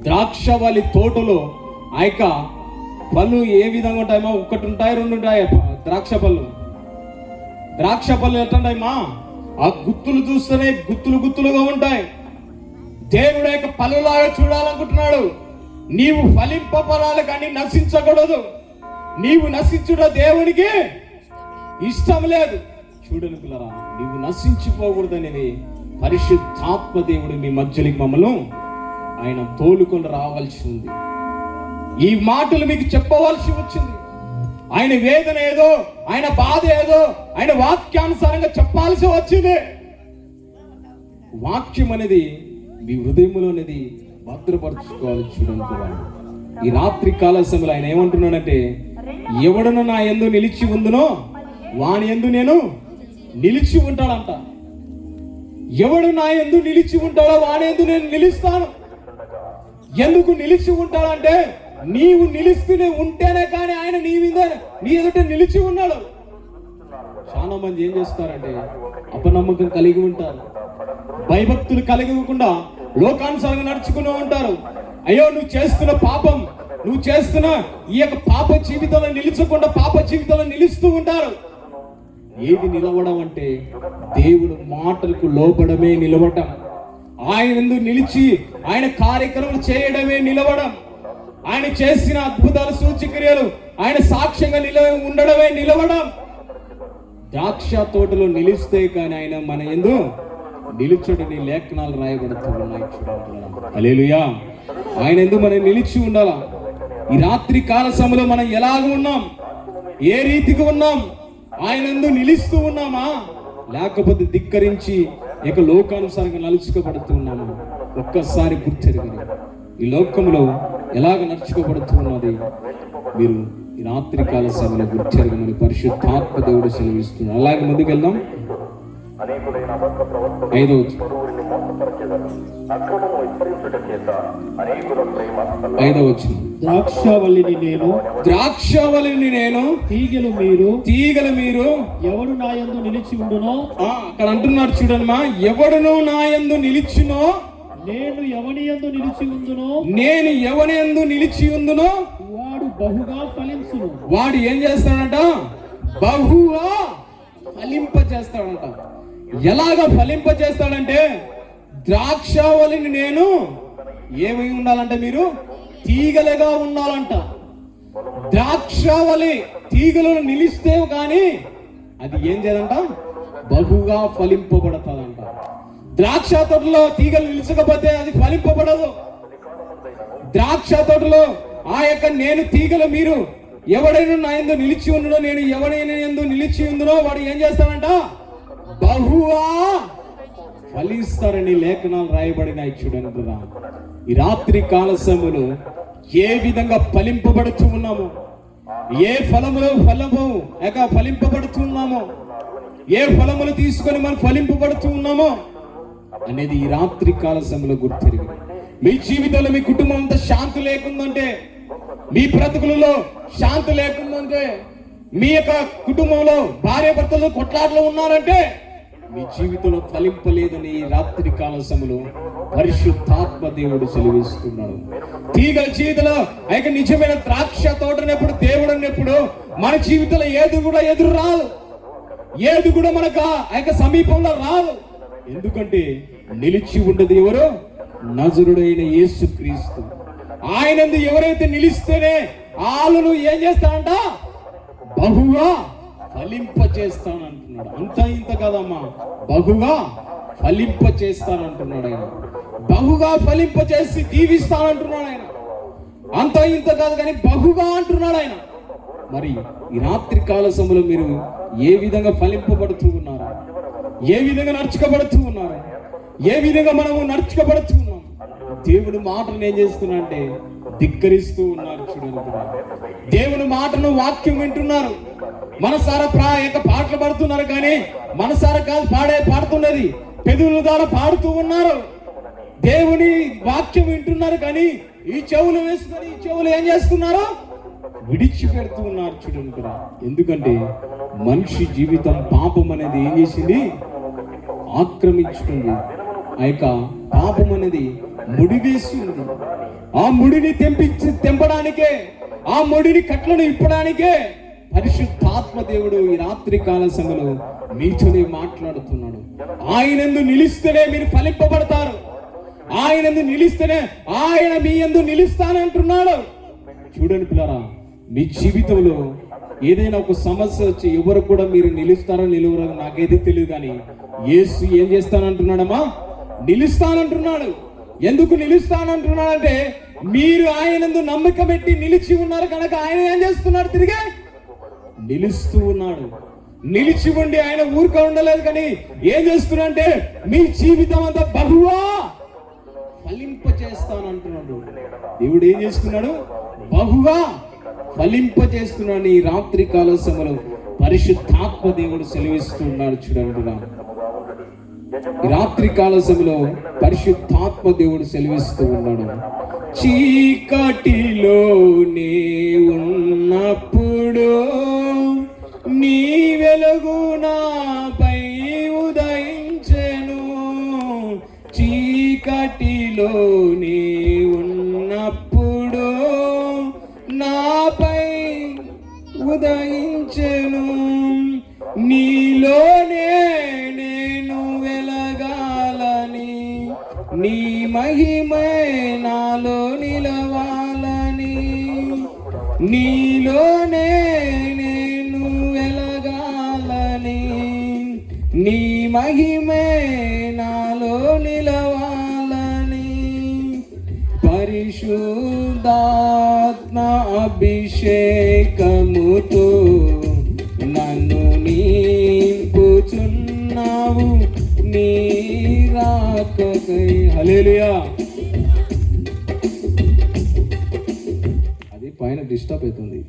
ద్రాక్షవల్లి తోటలో ఆ యొక్క పళ్ళు ఏ విధంగా ఉంటాయమ్మా? ఒకటి ఉంటాయి, రెండు ఉంటాయి. ద్రాక్ష పళ్ళు ఎట్లుంటాయమ్మా? ఆ గుత్తులు చూస్తేనే గుత్తులుగా ఉంటాయి. దేవుడు యొక్క పళ్ళులాగా చూడాలనుకుంటున్నాడు. నీవు ఫలింపబడాలి కానీ నశించకూడదు. నీవు నశించుట దేవునికి ఇష్టం లేదు. చూడను పిల్లరా, నీవు నశించిపోకూడదనేది పరిశుద్ధాత్మ దేవుడు మీ మధ్యలోకి మమ్మల్ని ఆయన తోలుకొని రావాల్సి ఉంది. ఈ మాటలు మీకు చెప్పవలసి వచ్చింది. ఆయన వేదన ఏదో, ఆయన బాధ ఏదో ఆయన వాక్యానుసారంగా చెప్పాల్సి వచ్చింది. వాక్యం అనేది మీ హృదయంలో అనేది భద్రపరచుకోవాలి. చూడండి ఈ రాత్రి కాల సమయంలో ఆయన ఏమంటున్నాడంటే, ఎవడను నా యందు నిలిచి ఉందునో వాని యందు నేను నిలిచి ఉంటాడంట. ఎవడు నా యందు నిలిచి ఉంటాడో వాని యందు నేను నిలుస్తాను. ఎందుకు నిలిచి ఉంటాడంటే, నీవు నిలుస్తూనే ఉంటేనే కానీ ఆయన నీ మీద నీ ఎదుట నిలిచి ఉన్నాడు. చాలా మంది ఏం చేస్తారంటే అపనమ్మకం కలిగి ఉంటారు, భయభక్తులు కలిగకుండా లోకానుసారంగా నడుచుకుని ఉంటారు. అయ్యో నువ్వు చేస్తున్న పాపం, నువ్వు చేస్తున్న ఈ యొక్క పాప జీవితంలో నిలిచకుండా పాప జీవితంలో నిలుస్తూ ఉంటారు. ఏది నిలవడం అంటే దేవుని మాటలకు లోబడమే నిలవడం. ఆయన ఎందుకు నిలిచి ఆయన కార్యక్రమాలు చేయడమే నిలవడం. ఆయన చేసిన అద్భుతాలు సూచక్రియలు ఆయన సాక్ష్యంగా ఉండడమే నిలవడం. ద్రాక్ష తోటలో నిలిస్తే కానీ ఆయన మన యందు నిలుచుడని లేఖనాలు రాయబడుతూ ఉన్నాయి. హల్లెలూయా. ఆయన ఎందుకు మనం నిలిచి ఉండాలా? ఈ రాత్రి కాల సమయంలో మనం ఎలాగ ఉన్నాం, ఏ రీతిగా ఉన్నాం? ఆయన ఎందుకు నిలుస్తూ ఉన్నామా, లేకపోతే ధిక్కరించి ఇక లోకానుసారంగా నలుచుకోబడుతూ ఉన్నామా? ఒక్కసారి గుర్తెరగని ఈ లోకంలో ఎలాగ నడుచుకోబడుతూ ఉన్నది మీరు ఈ రాత్రి కాల సమయంలో గుర్తెరగమని పరిశుద్ధాత్మ దేవుడు సెలవిస్తున్నాడు. అలాగే ముందుకు వెళ్దాం. 5వ వచనం. ద్రాక్షవల్లిని నేను తీగలు మీరు ఎవడు నా యందు నిలిచి ఉండునో, అక్కడ అంటున్నారు చూడమ్మా, ఎవడును నా యందు నిలిచినో నేను ఎవని యందు నిలిచి ఉందునో వాడు బహుగా ఫలించును. వాడు ఏం చేస్తాడంట? బహుగా ఫలింప చేస్తాడంట. ఎలాగ ఫలింప చేస్తాడంటే, ద్రాక్షవల్లిని నేను ఏమై ఉండాలంట? మీరు తీగలుగా ఉండాలంట. ద్రాక్షవల్లి తీగలను నిలిస్తే కానీ అది ఏం చేయాలంట? బహుగా ఫలింపబడతాదంట. ద్రాక్ష తోటలో తీగలు నిలిచకపోతే అది ఫలింపబడదు. ద్రాక్ష తోటలో ఆ యొక్క నేను తీగలు మీరు ఎవడైనా నా యందు నిలిచి ఉండునో, నేను ఎవడైనా యందు నిలిచి ఉండునో వాడు ఏం చేస్తాడంట? బహుగా ఫలిస్తారని లేఖనాలు రాయబడినాయి. చూడండి ఈ రాత్రి కాల సమయంలో ఏ విధంగా ఫలింపబడుతూ ఉన్నామో, ఏ ఫలములు ఫలింపబడుతూ ఉన్నామో, ఏ ఫలములు తీసుకొని మనం ఫలింపబడుతూ ఉన్నామో అనేది ఈ రాత్రి కాల సమయంలో గుర్తెరిగి, మీ జీవితంలో మీ కుటుంబం అంతా శాంతి లేకుందంటే, మీ బ్రతుకులలో శాంతి లేకుందంటే, మీ యొక్క కుటుంబంలో భార్య భర్తలు కొట్లాటలో ఉన్నారంటే మీ జీవితంలో ఫలింపలేదని ఈ రాత్రి కాల సమయంలో పరిశుద్ధాత్మ దేవుడు సెలవిస్తున్నాడు. తీగల జీవితంలో ఆ నిజమైన ద్రాక్ష తోటనప్పుడు దేవుడు అన్నప్పుడు మన జీవితంలో ఏది కూడా ఎదురు రాదు, ఏది కూడా మనకు ఆ సమీపంలో రాదు. ఎందుకంటే నిలిచి ఉండదు ఎవరు? నజరుడైన యేసుక్రీస్తు. ఆయనందు ఎవరైతే నిలిస్తేనే వాళ్ళను ఏం చేస్తానంట? బహుగా ఫలింప చేస్తానంటున్నాడు. అంత ఇంత కదమ్మా, బహుగా ఫలింప చేస్తానంటున్నాడు ఆయన. బహుగా ఫలింప చేసి దీవిస్తానంటున్నాడు ఆయన. అంత ఇంత కాదు కానీ బహుగా అంటున్నాడు ఆయన. మరి ఈ రాత్రి కాల సమయంలో మీరు ఏ విధంగా ఫలింపబడుతూ ఉన్నారు? ఏ విధంగా నడుచుకోబడుతూ ఉన్నారు? ఏ విధంగా మనము నడుచుకోబడుతూ ఉన్నాం? దేవుని మాటను ఏం చేస్తున్నా అంటే ధిక్కరిస్తూ ఉన్నారు. చూడండి, దేవుని మాటను వాక్యం వింటున్నారు, మనసారా పాటలు పాడుతున్నారు. కానీ మనసారా కాదు పాడుతున్నది, పెదవుల ద్వారా పాడుతూ ఉన్నారు. దేవుని వాక్యం వింటున్నారు కానీ ఈ చెవులు వేసుకొని ఈ చెవులు ఏం చేస్తున్నారు? విడిచిపెడుతూ ఉన్నారు. చూడండి, ఎందుకంటే మనిషి జీవితం పాపం అనేది ఏం చేసింది? ఆక్రమించుకుంది. ఆ యొక్క పాపం అనేది ముడివేసి ఉంది. ఆ ముడిని తెంపడానికే, ఆ ముడిని కట్లను ఇప్పడానికే పరిశుద్ధాత్మ దేవుడు ఈ రాత్రి కాల సమయంలో మీతోనే మాట్లాడుతున్నాడు. ఆయనందు నిలిస్తేనే మీరు ఫలింపబడతారు. ఆయనందు నిలిస్తేనే ఆయన మీ యందు నిలుస్తానంటున్నాడు. చూడండి పిల్లరా, మీ జీవితంలో ఏదైనా ఒక సమస్య వచ్చి ఎవరు కూడా మీరు నిలుస్తారో నిలువరో నాకైతే తెలియదు, కానీ యేసు ఏం చేస్తానంటున్నాడమ్మా? నిలుస్తానంటున్నాడు. ఎందుకు నిలుస్తానంటున్నాడంటే మీరు ఆయనందు నమ్మకం పెట్టి నిలిచి ఉన్నారు కనుక ఆయన ఏం చేస్తున్నాడు? తిరిగి నిలుస్తూ ఉన్నాడు. నిలిచి ఉండి ఆయన ఊరికే ఉండలేదు, కానీ ఏం చేస్తున్నాడంటే మీ జీవితం అంతా బహువా ఫలింప చేస్తానంటున్నాడు. దేవుడు ఏం చేస్తున్నాడు? బహుగా ఫలింప చేస్తున్నాడు. ఈ రాత్రి కాల సమయంలో పరిశుద్ధాత్మ దేవుడు సెలవిస్తున్నాడు. చూడండి, ఈ రాత్రి కాల సమయంలో పరిశుద్ధాత్మ దేవుడు సెలవిస్తూ ఉన్నాడు. చీకటిలోనే ఉన్నప్పుడు నీ వెలుగు నాపై ఉదయించెను. చీకటిలోనే ఉన్నప్పుడు నాపై ఉదయించెను. నీలోనే నేను వెలగాలని, నీ మహిమే నాలో నిలవాలని. నీలోనే నేను వెలగాలని, నీ మహిమే నాలో నిలవాలని. పరిశుద్ధాత్మ అభిషేకముతో నన్ను నింపుచున్నావు నీ రాకకై. హల్లెలూయా. అది పైన డిస్టర్బ్ అవుతుంది.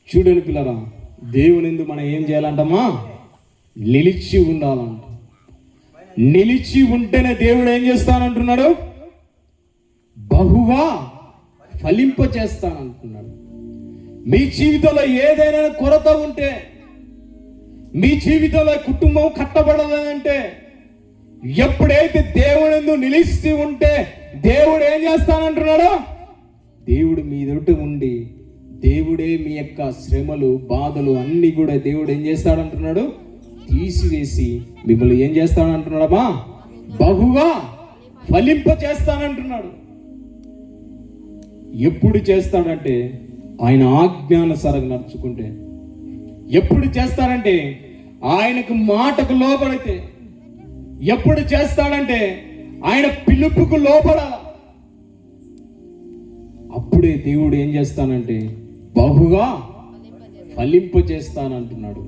చూడండి పిల్లరా, దేవుని యందు మనం ఏం చేయాలంటమ్మా? నిలిచి ఉండాలంట. నిలిచి ఉంటేనే దేవుడు ఏం చేస్తానంటున్నాడు? బహుగా ఫలింప చేస్తానంటున్నాడు. మీ జీవితంలో ఏదైనా కొరత ఉంటే, మీ జీవితంలో కుటుంబం కట్టబడలేదంటే, ఎప్పుడైతే దేవుని యందు నిలిచి ఉంటే దేవుడు ఏం చేస్తానంటున్నాడు? దేవుడు మీ ఎదుట ఉండి దేవుడే మీ యొక్క శ్రమలు బాధలు అన్ని కూడా దేవుడు ఏం చేస్తాడంటున్నాడు? తీసివేసి మిమ్మల్ని ఏం చేస్తాడంటున్నాడమ్మా? బహుగా ఫలింప చేస్తానంటున్నాడు. ఎప్పుడు చేస్తాడంటే ఆయన ఆజ్ఞానుసారంగా నడుచుకుంటే. ఎప్పుడు చేస్తాడంటే ఆయనకు మాటకు లోబడితే. ఎప్పుడు చేస్తాడంటే ఆయన పిలుపుకు లోబడాల. అప్పుడే దేవుడు ఏం చేస్తానంటే బహుగా ఫలింప చేస్తానంటున్నాడు.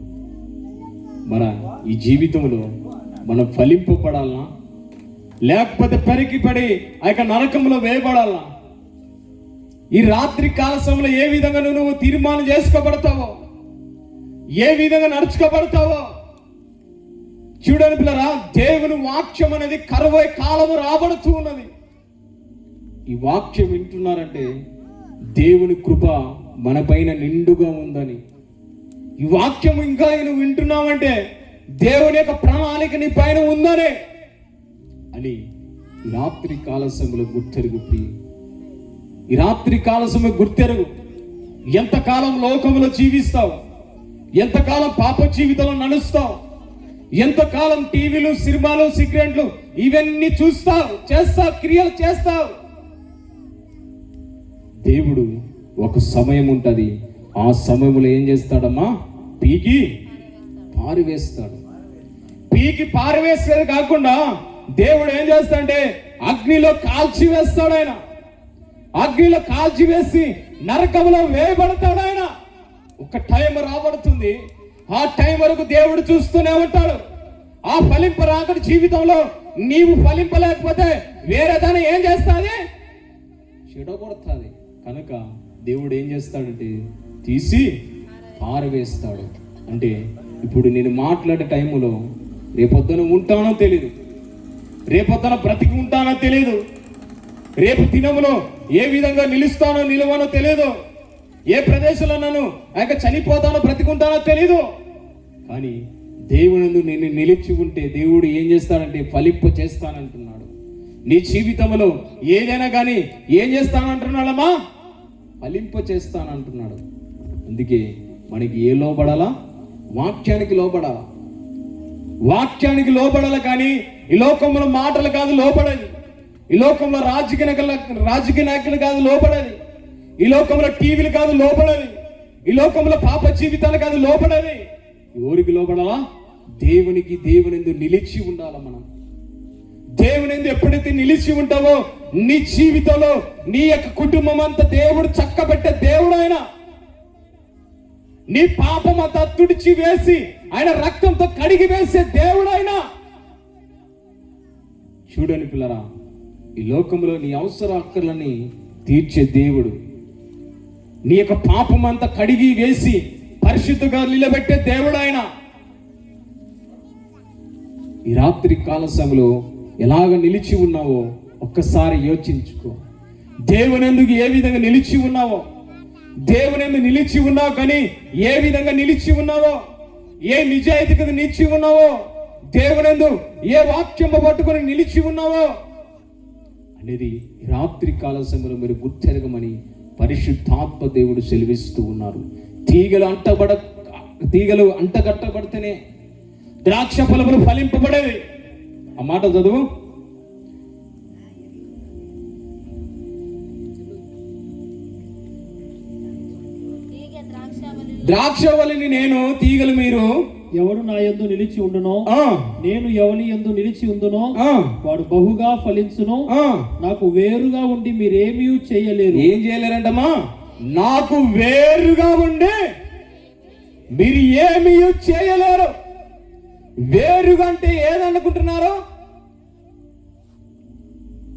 మన ఈ జీవితంలో మనం ఫలింపబడాలనా, లేకపోతే పెరిగి పడి ఆ యొక్క నరకంలో వేయబడాలనా? ఈ రాత్రి కాల సమయంలో ఏ విధంగా నువ్వు తీర్మానం చేసుకోబడతావో, ఏ విధంగా నడుచుకోబడతావో చూడని పిల్లరా, దేవుని వాక్యం అనేది కరువై కాలము రాబడుతూ ఉన్నది. ఈ వాక్యం వింటున్నారంటే దేవుని కృప మన పైన నిండుగా ఉందని. ఈ వాక్యం ఇంకా నువ్వు వింటున్నావంటే దేవుని యొక్క ప్రణాళిక నీ పైన ఉందనే అని ఈ రాత్రి కాల సమయంలో గుర్తెరుగు. ఈ రాత్రి కాల సమయం గుర్తెరుగు. ఎంతకాలం లోకంలో జీవిస్తావు? ఎంతకాలం పాప జీవితంలో నడుస్తావు? ఎంతకాలం టీవీలు, సినిమాలు, సిగరెట్లు ఇవన్నీ చూస్తావు, చేస్తావు, క్రియలు చేస్తావు? దేవుడు ఒక సమయం ఉంటుంది. ఆ సమయంలో ఏం చేస్తాడమ్మా? పీకి పారివేస్తాడు. పీకి పారివేసేది కాకుండా దేవుడు ఏం చేస్తాడంటే అగ్నిలో కాల్చి వేస్తాడు. ఆయన అగ్నిలో కాల్చి వేసి నరకంలో వేయబడతాడు. ఆయన ఒక టైం రాబడుతుంది. ఆ టైం వరకు దేవుడు చూస్తూనే ఉంటాడు. ఆ ఫలింప రాకడి జీవితంలో నీవు ఫలింపలేకపోతే వేరే దాన్ని ఏం చేస్తుంది? చెడగొడుతుంది. కనుక దేవుడు ఏం చేస్తాడంటే తీసి పారవేస్తాడు. అంటే ఇప్పుడు నేను మాట్లాడే టైంలో రేపొద్దున ఉంటానో తెలియదు, రేపొద్దున బ్రతికి ఉంటానో తెలియదు, రేపు దినములో ఏ విధంగా నిలుస్తానో నిలవనో తెలియదు, ఏ ప్రదేశంలో నన్ను చనిపోతానో బ్రతికుంటానో తెలియదు. కానీ దేవుని నేను నిలిచి ఉంటే దేవుడు ఏం చేస్తాడంటే ఫలింప చేస్తానంటున్నాడు. నీ జీవితంలో ఏదైనా కానీ ఏం చేస్తానంటున్నాడమ్మా? ఫలింప చేస్తానంటున్నాడు. అందుకే మనకి ఏ లోబడాలా? వాక్యానికి లోబడాలా. వాక్యానికి లోబడాలి. కానీ ఈ లోకంలో మాటలు కాదు లోబడేది. ఈ లోకంలో రాజకీయ నాయకులు కాదు లోబడేది. ఈ లోకంలో టీవీలు కాదు లోబడేది. ఈ లోకంలో పాప జీవితాలు కాదు లోబడేది. ఎవరికి లోబడాలా? దేవునికి. దేవుని యందు నిలిచి ఉండాలి. మనం దేవుని యందు ఎప్పుడైతే నిలిచి ఉంటావో నీ జీవితంలో నీ యొక్క కుటుంబం అంతా దేవుడు చక్కబెట్టే దేవుడు. ఆయన నీ పాపం అంతా తుడిచి వేసి ఆయన రక్తంతో కడిగి వేసే దేవుడు ఆయన. చూడని పిల్లరా, ఈ లోకంలో నీ అవసర అక్కర్లని తీర్చే దేవుడు, నీ యొక్క పాపం అంతా కడిగి వేసి పరిశుద్ధంగా నిలబెట్టే దేవుడు ఆయన. ఈ రాత్రి కాల సమయంలో ఎలాగ నిలిచి ఉన్నావో ఒక్కసారి యోచించుకో. దేవునందుకు ఏ విధంగా నిలిచి ఉన్నావో, దేవునందుకు నిలిచి ఉన్నావు కానీ ఏ విధంగా నిలిచి ఉన్నావో, ఏ నిజాయితీగా నిలిచి ఉన్నావో, దేవునందు ఏ వాక్యం పట్టుకొని నిలిచి ఉన్నావో అనేది రాత్రి కాల సమయంలో మీరు గుర్తెరగమని పరిశుద్ధాత్మ దేవుడు సెలవిస్తూ ఉన్నారు. తీగలు అంటగట్టబడితేనే ద్రాక్ష ఫలములు ఫలింపబడేవి. ఆ మాట చదువు. ద్రాక్షవల్లిని నేను, తీగలు మీరు. ఎవడు నా యందు నిలిచి ఉండునో, నేను ఎవని యందు నిలిచి ఉండునో వాడు బహుగా ఫలించును. నాకు వేరుగా ఉండి మీరేమీ చేయలేరు. ఏం చేయలేరంటమ్మా? నాకు వేరుగా ఉండి మీరు ఏమీ చేయలేరు. వేరుగా అంటే ఏదనుకుంటున్నారు?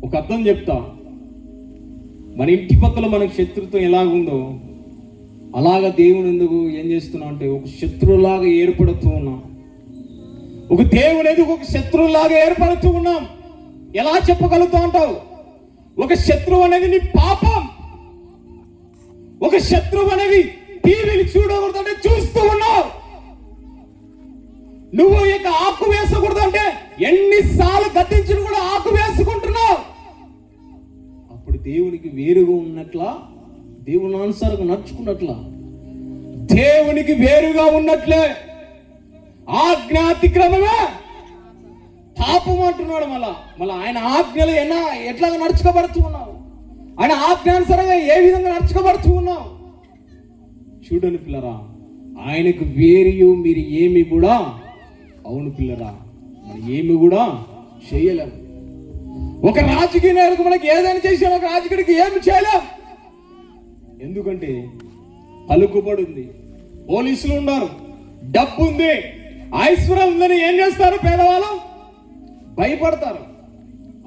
ఒక అర్థం చెప్తా. మన ఇంటి పక్కల మనకు శత్రుత్వం ఎలాగుందో అలాగా దేవుని ఎందుకు ఏం చేస్తున్నాం అంటే ఒక శత్రువులాగా ఏర్పడుతూ ఉన్నాం. ఒక దేవుని ఎందుకు ఒక శత్రువులాగా ఏర్పడుతూ ఉన్నాం. ఎలా చెప్పగలుగుతా ఉంటావు? ఒక శత్రువు అనేది నీ పాపం. ఒక శత్రువు అనేది టీవీని చూడకూడదంటే చూస్తూ ఉన్నావు. నువ్వు ఇక ఆకు వేసకూడదు అంటే ఎన్నిసార్లు గద్దించిన కూడా ఆకు వేసుకుంటున్నావు. అప్పుడు దేవునికి వేరుగా ఉన్నట్లా, దేవుని అనుసారంగా నడుచుకున్నట్లా, దేవునికి వేరుగా ఉన్నట్లే. ఆజ్ఞాతిక్రమమే పాపం అంటున్నాడు. మళ్ళా ఆయన ఆజ్ఞలు ఎట్లాగా నడుచుకోబడుతూ ఉన్నావు? ఆయన ఆజ్ఞానుసారంగా ఏ విధంగా నడుచుకోబడుతూ ఉన్నావు? చూడని పిల్లరా, ఆయనకు వేరియు మీరు ఏమి కూడా, అవును పిల్లరా, మనం ఏమి కూడా చేయలేము. ఒక రాజకీయ నాయకుడు మనకి ఏదైనా చేసాం, ఒక రాజకీయుడికి ఏమి చేయలేం. ఎందుకంటే పలుకుబడి ఉంది, పోలీసులు ఉన్నారు, డబ్బు ఉంది, ఐశ్వర్యం ఉందని ఏం చేస్తారు? పేదవాళ్ళు భయపడతారు.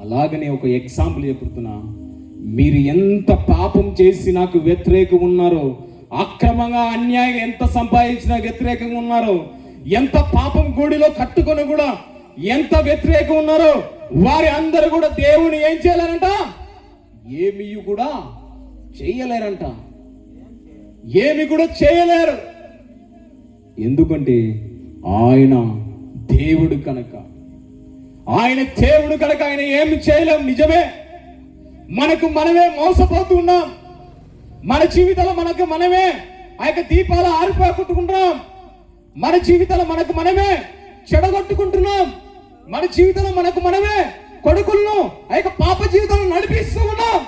అలాగనే ఒక ఎగ్జాంపుల్ చెప్తున్నా. మీరు ఎంత పాపం చేసి నాకు వ్యతిరేకం ఉన్నారో, అక్రమంగా అన్యాయంగా ఎంత సంపాదించినా వ్యతిరేకంగా ఉన్నారో, ఎంత పాపం గుడిలో కట్టుకొని కూడా ఎంత వ్యతిరేకం ఉన్నారో, వారి అందరూ కూడా దేవుని ఏం చేయలేరంట? ఏమీ కూడా చేయలేరంట. ఏమి కూడా చేయలేరు. ఎందుకంటే ఆయన దేవుడు కనుక. ఆయన దేవుడు కనుక ఆయన ఏమి చేయలేం. నిజమే, మనకు మనమే మోసపోతున్నాం. మన జీవితంలో మనకు మనమే ఆ యొక్క దీపాలు ఆరిపోగొట్టుకుంటున్నాం. మన జీవితంలో మనకు మనమే చెడగొట్టుకుంటున్నాం. మన జీవితంలో మనకు మనమే కొడుకులను ఆ యొక్క పాప జీవితంలో నడిపిస్తూ ఉన్నాం.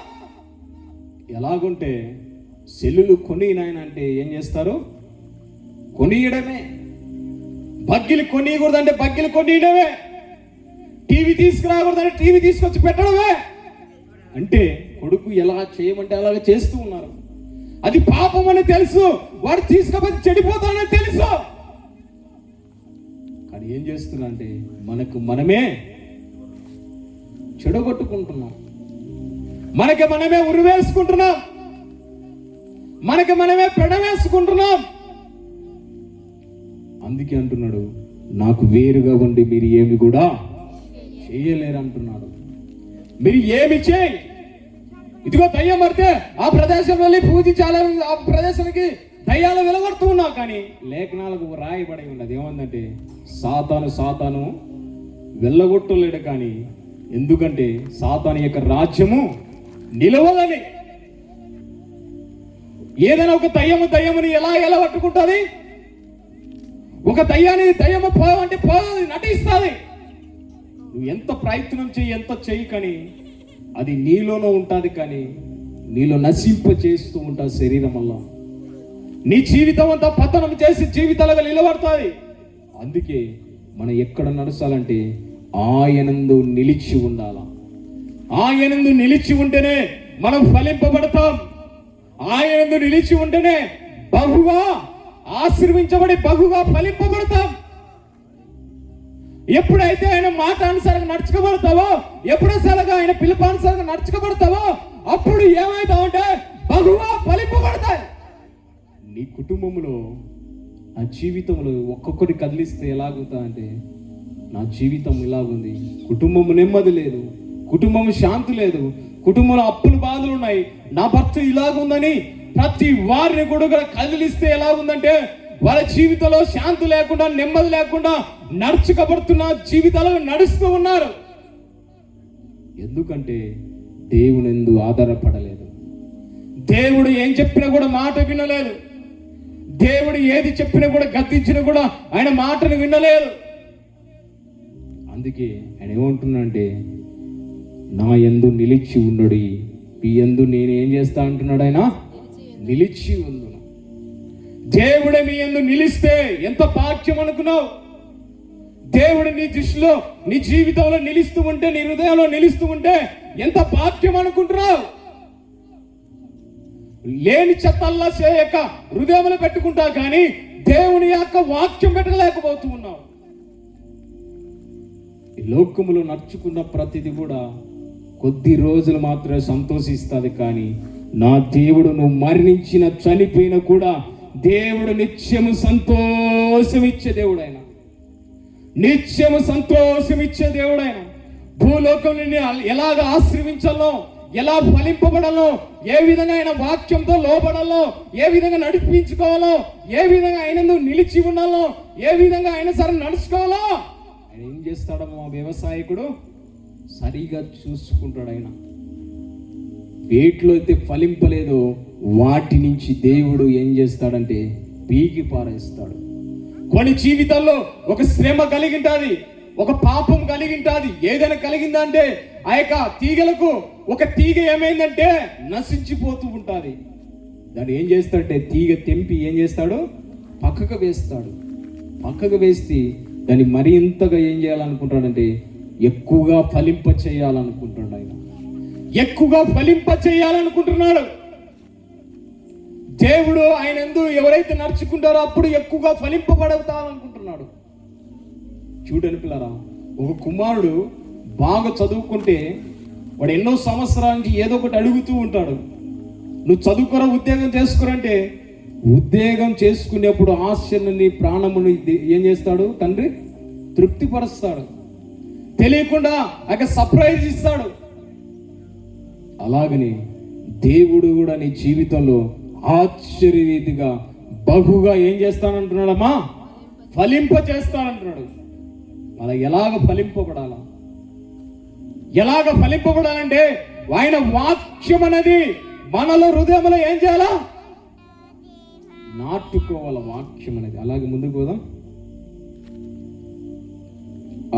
ఎలాగుంటే సెల్లులు కొనియనంటే ఏం చేస్తారు? కొనియడమే. బగ్గిలు కొనియకూడదంటే బగ్గిలు కొనియడమే. టీవీ తీసుకురాకూడదంటే టీవీ తీసుకొచ్చి పెట్టడమే. అంటే కొడుకు ఎలా చేయమంటే అలాగే చేస్తూ ఉన్నారు. అది పాపం అని తెలుసు, వాడు తీసుకపోతే చెడిపోతానని తెలుసు. కానీ ఏం చేస్తున్నా అంటే మనకు మనమే చెడగొట్టుకుంటున్నాం. మనకి మనమే ఉరివేసుకుంటున్నాం. మనకి మనమే పెడవేసుకుంటున్నాం. అందుకే అంటున్నాడు, నాకు వేరుగా ఉండి మీరు ఏమి కూడా చేయలేరు అంటున్నాడు. మీరు ఏమి చేయి, ఇదిగో దయ్యం పడితే ఆ ప్రదేశం వెళ్ళి పూజించాలని ఆ ప్రదేశానికి దయ్యాలు వెలగొడుతూ ఉన్నావు. కానీ లేఖనాలకు రాయబడి ఉన్నది ఏమందంటే సాతాను వెళ్ళగొట్టలేడు. కానీ ఎందుకంటే సాతాను యొక్క రాజ్యము నిలవదని. ఏదైనా ఒక దయ్యముని ఎలా పట్టుకుంటుంది? ఒక దయ్యము పోవంటే పోదు, నటిస్తుంది. నువ్వు ఎంత ప్రయత్నం చెయ్యి, ఎంత చెయ్యి, కానీ అది నీలోనూ ఉంటుంది. కానీ నీలో నశింప చేస్తూ ఉంటుంది శరీరం వల్ల. నీ జీవితం అంతా పతనం చేసి జీవితాలుగా నిలబడుతుంది. అందుకే మనం ఎక్కడ నడచాలంటే ఆయనందు నిలిచి ఉండాల. ఆయనందు నిలిచి ఉంటేనే మనం ఫలింపబడతాం. ఆయనందు నిలిచి ఉంటేనే బహుగా ఆశీర్వించబడి బహుగా ఫలింపబడతాం. ఎప్పుడైతే ఆయన మాట అనుసారంగా నడుచుకోబడతావో, ఎప్పుడైతే ఆయన పిలుపానుసారంగా నడుచుకోబడతావో, అప్పుడు ఏమవుతావంటే బహుగా ఫలింపబడతాయి. నీ కుటుంబంలో, నా జీవితంలో ఒక్కొక్కటి కదిలిస్తే ఎలాగుతా అంటే, నా జీవితం ఇలాగుంది, కుటుంబం నెమ్మది లేదు, కుటుంబం శాంతి లేదు, కుటుంబంలో అప్పులు బాధలు ఉన్నాయి, నా భర్త ఇలాగుందని ప్రతి వారిని కూడా కదిలిస్తే ఎలాగుందంటే, వాళ్ళ జీవితంలో శాంతి లేకుండా, నెమ్మది లేకుండా నడుచుకబడుతున్న జీవితాలను నడుస్తూ ఉన్నారు. ఎందుకంటే దేవుని యందు ఆధారపడలేదు. దేవుడు ఏం చెప్పినా కూడా మాట వినలేదు. దేవుడు ఏది చెప్పినా కూడా, గద్దించినా కూడా ఆయన మాటను వినలేదు. అందుకే ఆయన ఏమంటున్నాడంటే, నా యందు నిలిచి ఉండడు, ఈ యందు నేను ఏం చేస్తా అంటున్నాడు ఆయన, నిలిచి ఉండును. దేవుడే మీ యందు నిలిస్తే ఎంత భాగ్యం అనుకున్నావు. దేవుడు నీ దృష్టిలో, నీ జీవితంలో నిలుస్తూ ఉంటే, నీ హృదయంలో నిలుస్తూ ఉంటే ఎంత భాగ్యం అనుకుంటున్నావు. లేని చెత్తల్లా చేయక హృదయంలో పెట్టుకుంటా, కానీ దేవుని యొక్క వాక్యం పెట్టలేకపోతూ ఉన్నావు. ఈ లోకములో నడుచుకున్న ప్రతిది కూడా కొద్ది రోజులు మాత్రమే సంతోషిస్తుంది, కానీ నా దేవుడు నువ్వు మరణించిన, చనిపోయినా కూడా దేవుడు నిత్యము సంతోషం ఇచ్చే దేవుడు ఆయన. నిత్యము సంతోషం ఇచ్చే దేవుడు ఆయన. భూలోకం ఎలాగ ఆశ్రయించాలో, ఎలా ఫలింపబడాలో, ఏ విధంగా ఆయన వాక్యంతో లోబడాలో, ఏ విధంగా నడిపించుకోవాలో, ఏ విధంగా ఆయన నిలిచి ఉండాలో, ఏ విధంగా ఆయన సరే నడుచుకోవాలో ఆయన ఏం చేస్తాడో మా వ్యవసాయకుడు సరిగా చూసుకుంటాడు. ఆయన వేటిలో అయితే ఫలింపలేదో వాటి నుంచి దేవుడు ఏం చేస్తాడంటే పీకి పారేస్తాడు. కొన్ని జీవితాల్లో ఒక శ్రమ కలిగింటాది, ఒక పాపం కలిగింటాది, ఏదైనా కలిగిందంటే ఆ యొక్క తీగలకు ఒక తీగ ఏమైందంటే నశించిపోతూ ఉంటుంది. దాన్ని ఏం చేస్తాడంటే తీగ తెంపి ఏం చేస్తాడు, పక్కకు వేస్తాడు. పక్కకు వేస్తే దాన్ని మరింతగా ఏం చేయాలనుకుంటాడంటే ఎక్కువగా ఫలింప చేయాలనుకుంటున్నాడు. ఆయన ఎక్కువగా ఫలింప చేయాలనుకుంటున్నాడు. దేవుడు ఆయన యందు ఎవరైతే నడుచుకుంటారో అప్పుడు ఎక్కువగా ఫలింపబడతారనుకుంటున్నాడు. చూడని పిల్లరా, ఒక కుమారుడు బాగా చదువుకుంటే వాడు ఎన్నో సంవత్సరానికి ఏదో ఒకటి అడుగుతూ ఉంటాడు. నువ్వు చదువుకోరా, ఉద్యోగం చేసుకోరంటే ఉద్యోగం చేసుకునేప్పుడు ఆశని, ప్రాణముని ఏం చేస్తాడు తండ్రి, తృప్తిపరుస్తాడు. తెలియకుండా అక్కడ సర్ప్రైజ్ ఇస్తాడు. అలాగని దేవుడు కూడా నీ జీవితంలో ఆశ్చర్యరీతిగా బహుగా ఏం చేస్తానంటున్నాడమ్మా, ఫలింప చేస్తానంటున్నాడు. అలా ఎలాగ ఫలింపబడాలా, ఎలాగ ఫలింపబడాలంటే ఆయన వాక్యం అనేది మనలో హృదయంలో ఏం చేయాలా, నాటుకోవాల వాక్యం అనేది. అలాగే ముందుకు పోదాం.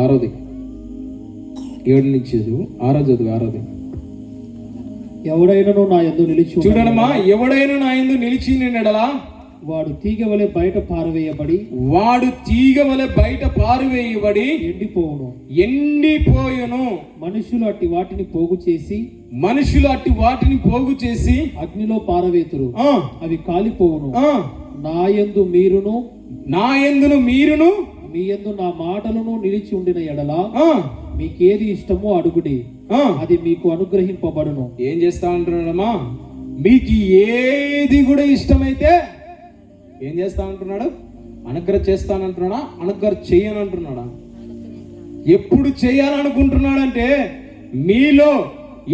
6వ 7 నుంచి చదువు, 6వ చదువు, 6వ. ఎవడైనా నా యందు నిలిచి, చూడనమ్మా, ఎవడైనా నా యందు నిలిచి నిన్నడలా వాడు తీగ వలె బయట పారవేయబడి, ఎండిపోయును. మనుషులు అట్టి వాటిని పోగు చేసి అగ్నిలో పారవేతురు, అవి కాలిపోవును. నా యందు మీరును మీ యందు నా మాటలను నిలిచి ఉండిన ఎడల మీకేది ఇష్టమో అడుగుడి, అది మీకు అనుగ్రహింపబడును. ఏం చేస్తా అంటున్నాడమ్మా, మీకు ఏది కూడా ఇష్టమైతే ఏం చేస్తా అంటున్నాడు, అనుగ్రహం చేస్తానంటున్నాడా, అనుగ్రహం చేయనంటున్నాడా? ఎప్పుడు చేయాలనుకుంటున్నాడంటే మీలో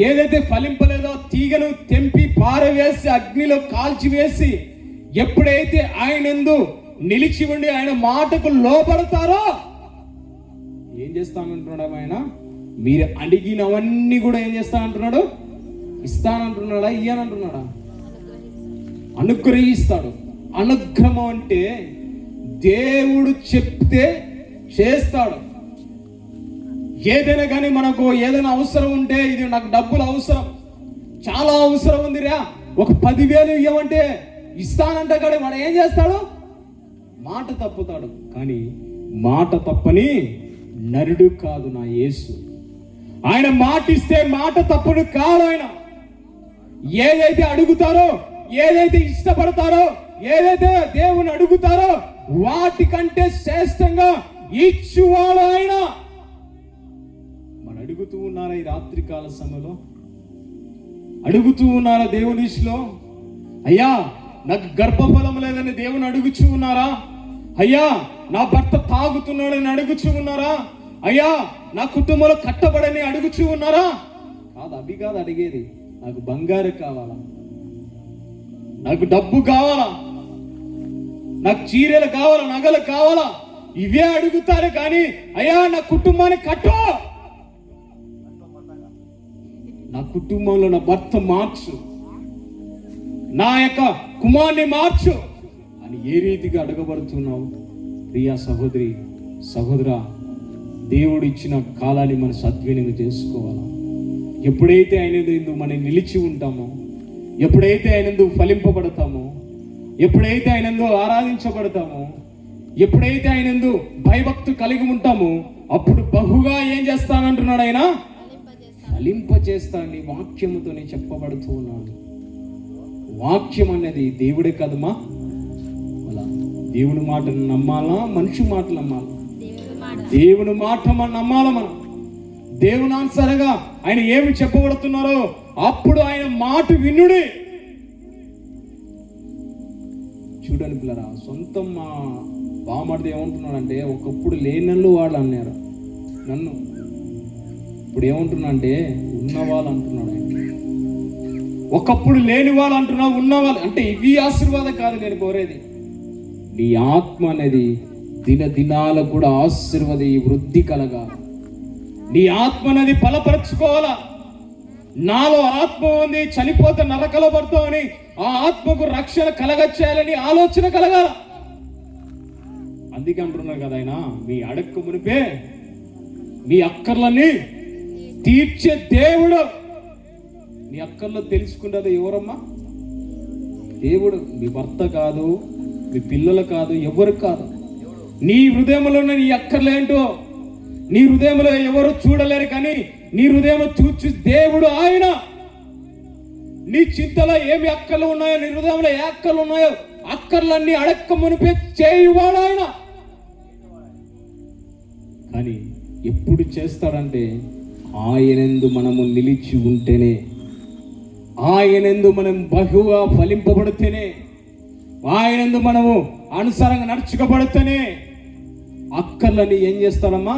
ఏదైతే ఫలింపలేదో తీగను తెంపి పారవేసి అగ్నిలో కాల్చివేసి ఎప్పుడైతే ఆయన యందు నిలిచి ఉండి ఆయన మాటకు లోబడతారో ఏం చేస్తానంటున్నాడు ఆయన, మీరు అడిగినవన్నీ కూడా ఏం చేస్తానంటున్నాడు, ఇస్తానంటున్నాడా, ఇయ్యనంటున్నాడా? అనుగ్రహిస్తాడు. అనుగ్రహం అంటే దేవుడు చెప్తే చేస్తాడు. ఏదైనా కానీ మనకు ఏదైనా అవసరం ఉంటే, ఇది నాకు డబ్బులు అవసరం, చాలా అవసరం ఉందిరా, ఒక 10,000 ఇవ్వమంటే ఇస్తానంటే కానీ వాడు ఏం చేస్తాడు, మాట తప్పుతాడు. కానీ మాట తప్పని నరుడు కాదు నా యేసు. ఆయన మాట ఇస్తే మాట తప్పుడు కాదు. ఆయన ఏదైతే అడుగుతారో, ఏదైతే ఇష్టపడతారో, ఏదైతే దేవుని అడుగుతారో వాటికంటే శ్రేష్టంగా ఇచ్చువాడు ఆయన. మనం అడుగుతూ ఉన్నారా ఈ రాత్రికాల సమయంలో? అడుగుతూ ఉన్నారా దేవుని విషయంలో? అయ్యా నాకు గర్భఫలం లేదని దేవుని అడుగుచూ ఉన్నారా? అయ్యా నా భర్త తాగుతున్నాడని అడుగుచూ ఉన్నారా? అయ్యా నా కుటుంబంలో కట్టబడని అడుగుచూ ఉన్నారా? కాదు, అవి కాదు అడిగేది. నాకు బంగారు కావాలా, నాకు డబ్బు కావాలా, నాకు చీరలు కావాలా, నగలు కావాలా, ఇవే అడుగుతారు. కానీ అయ్యా నా కుటుంబాన్ని కట్టు, నా కుటుంబంలో నా భర్త మార్చు, నా యొక్క కుమార్ని మార్చు అని ఏ రీతిగా అడగబడుతున్నావు? ప్రియా సహోదరి సహోదరా, దేవుడు ఇచ్చిన కాలాన్ని మనం సద్వినియోగం చేసుకోవాలా. ఎప్పుడైతే ఆయన ఎందుకు మనం నిలిచి ఉంటామో, ఎప్పుడైతే ఆయన ఎందుకు ఫలింపబడతామో, ఎప్పుడైతే ఆయన ఎందుకు ఆరాధించబడతామో, ఎప్పుడైతే ఆయన ఎందుకు భయభక్తి కలిగి ఉంటామో, అప్పుడు బహుగా ఏం చేస్తానంటున్నాడు ఆయన? ఫలింపచేస్తానని వాక్యముతోనే చెప్పబడుతూ ఉన్నాడు. వాక్యం అనేది దేవుడే కదమ్మా. అలా దేవుని మాటను నమ్మాలా, మనిషి మాటలు నమ్మాలా? దేవుని మాట మనం నమ్మాలా. మనం దేవుని అనుసారంగా ఆయన ఏమి చెప్పబడుతున్నారో అప్పుడు ఆయన మాట వినుడి. చూడండి పిల్లరా, సొంతం మా బామర్ది ఏమంటున్నాడంటే, ఒకప్పుడు లేనళ్ళు వాళ్ళు అన్నారు నన్ను, ఇప్పుడు ఏమంటున్నాడంటే ఉన్నవాళ్ళు అంటున్నాడు ఆయన. ఒకప్పుడు లేని వాళ్ళు అంటున్నావు, ఉన్నవాళ్ళు అంటే ఇవి ఆశీర్వాదం కాదు నేను కోరేది. నీ ఆత్మ అనేది దినాలకు కూడా ఆశీర్వాది వృద్ధి కలగాలి. నీ ఆత్మ అనేది బలపరచుకోవాలా. నాలో ఆత్మ ఉంది, చనిపోతే నరకలో పడతామని ఆ ఆత్మకు రక్షణ కలగచ్చేయాలని ఆలోచన కలగాల. అందుకే అంటున్నారు కదా ఆయన, మీ అడక్కు మునిపే మీ అక్కర్లన్నీ తీర్చే దేవుడు. నీ అక్కర్లో తెలుసుకుంటే ఎవరమ్మా? దేవుడు. మీ భర్త కాదు, మీ పిల్లలు కాదు, ఎవరు కాదు. నీ హృదయంలో నీ అక్కర్లేంటో నీ హృదయంలో ఎవరు చూడలేరు, కానీ నీ హృదయంలో చూచి దేవుడు ఆయన. నీ చింతలో ఏమి అక్కర్లు ఉన్నాయో, నీ హృదయంలో ఏ అక్కర్లు ఉన్నాయో అక్కర్లన్నీ అడక్క మునిపే చేయువాడు ఆయన. కానీ ఎప్పుడు చేస్తాడంటే ఆయనందు మనము నిలిచి ఉంటేనే, ఆయనందు మనం బహుగా ఫలింపబడితేనే, ఆయనందు మనము అనుసారంగా నడుచుకోబడితేనే అక్కర్లని ఏం చేస్తాడమ్మా?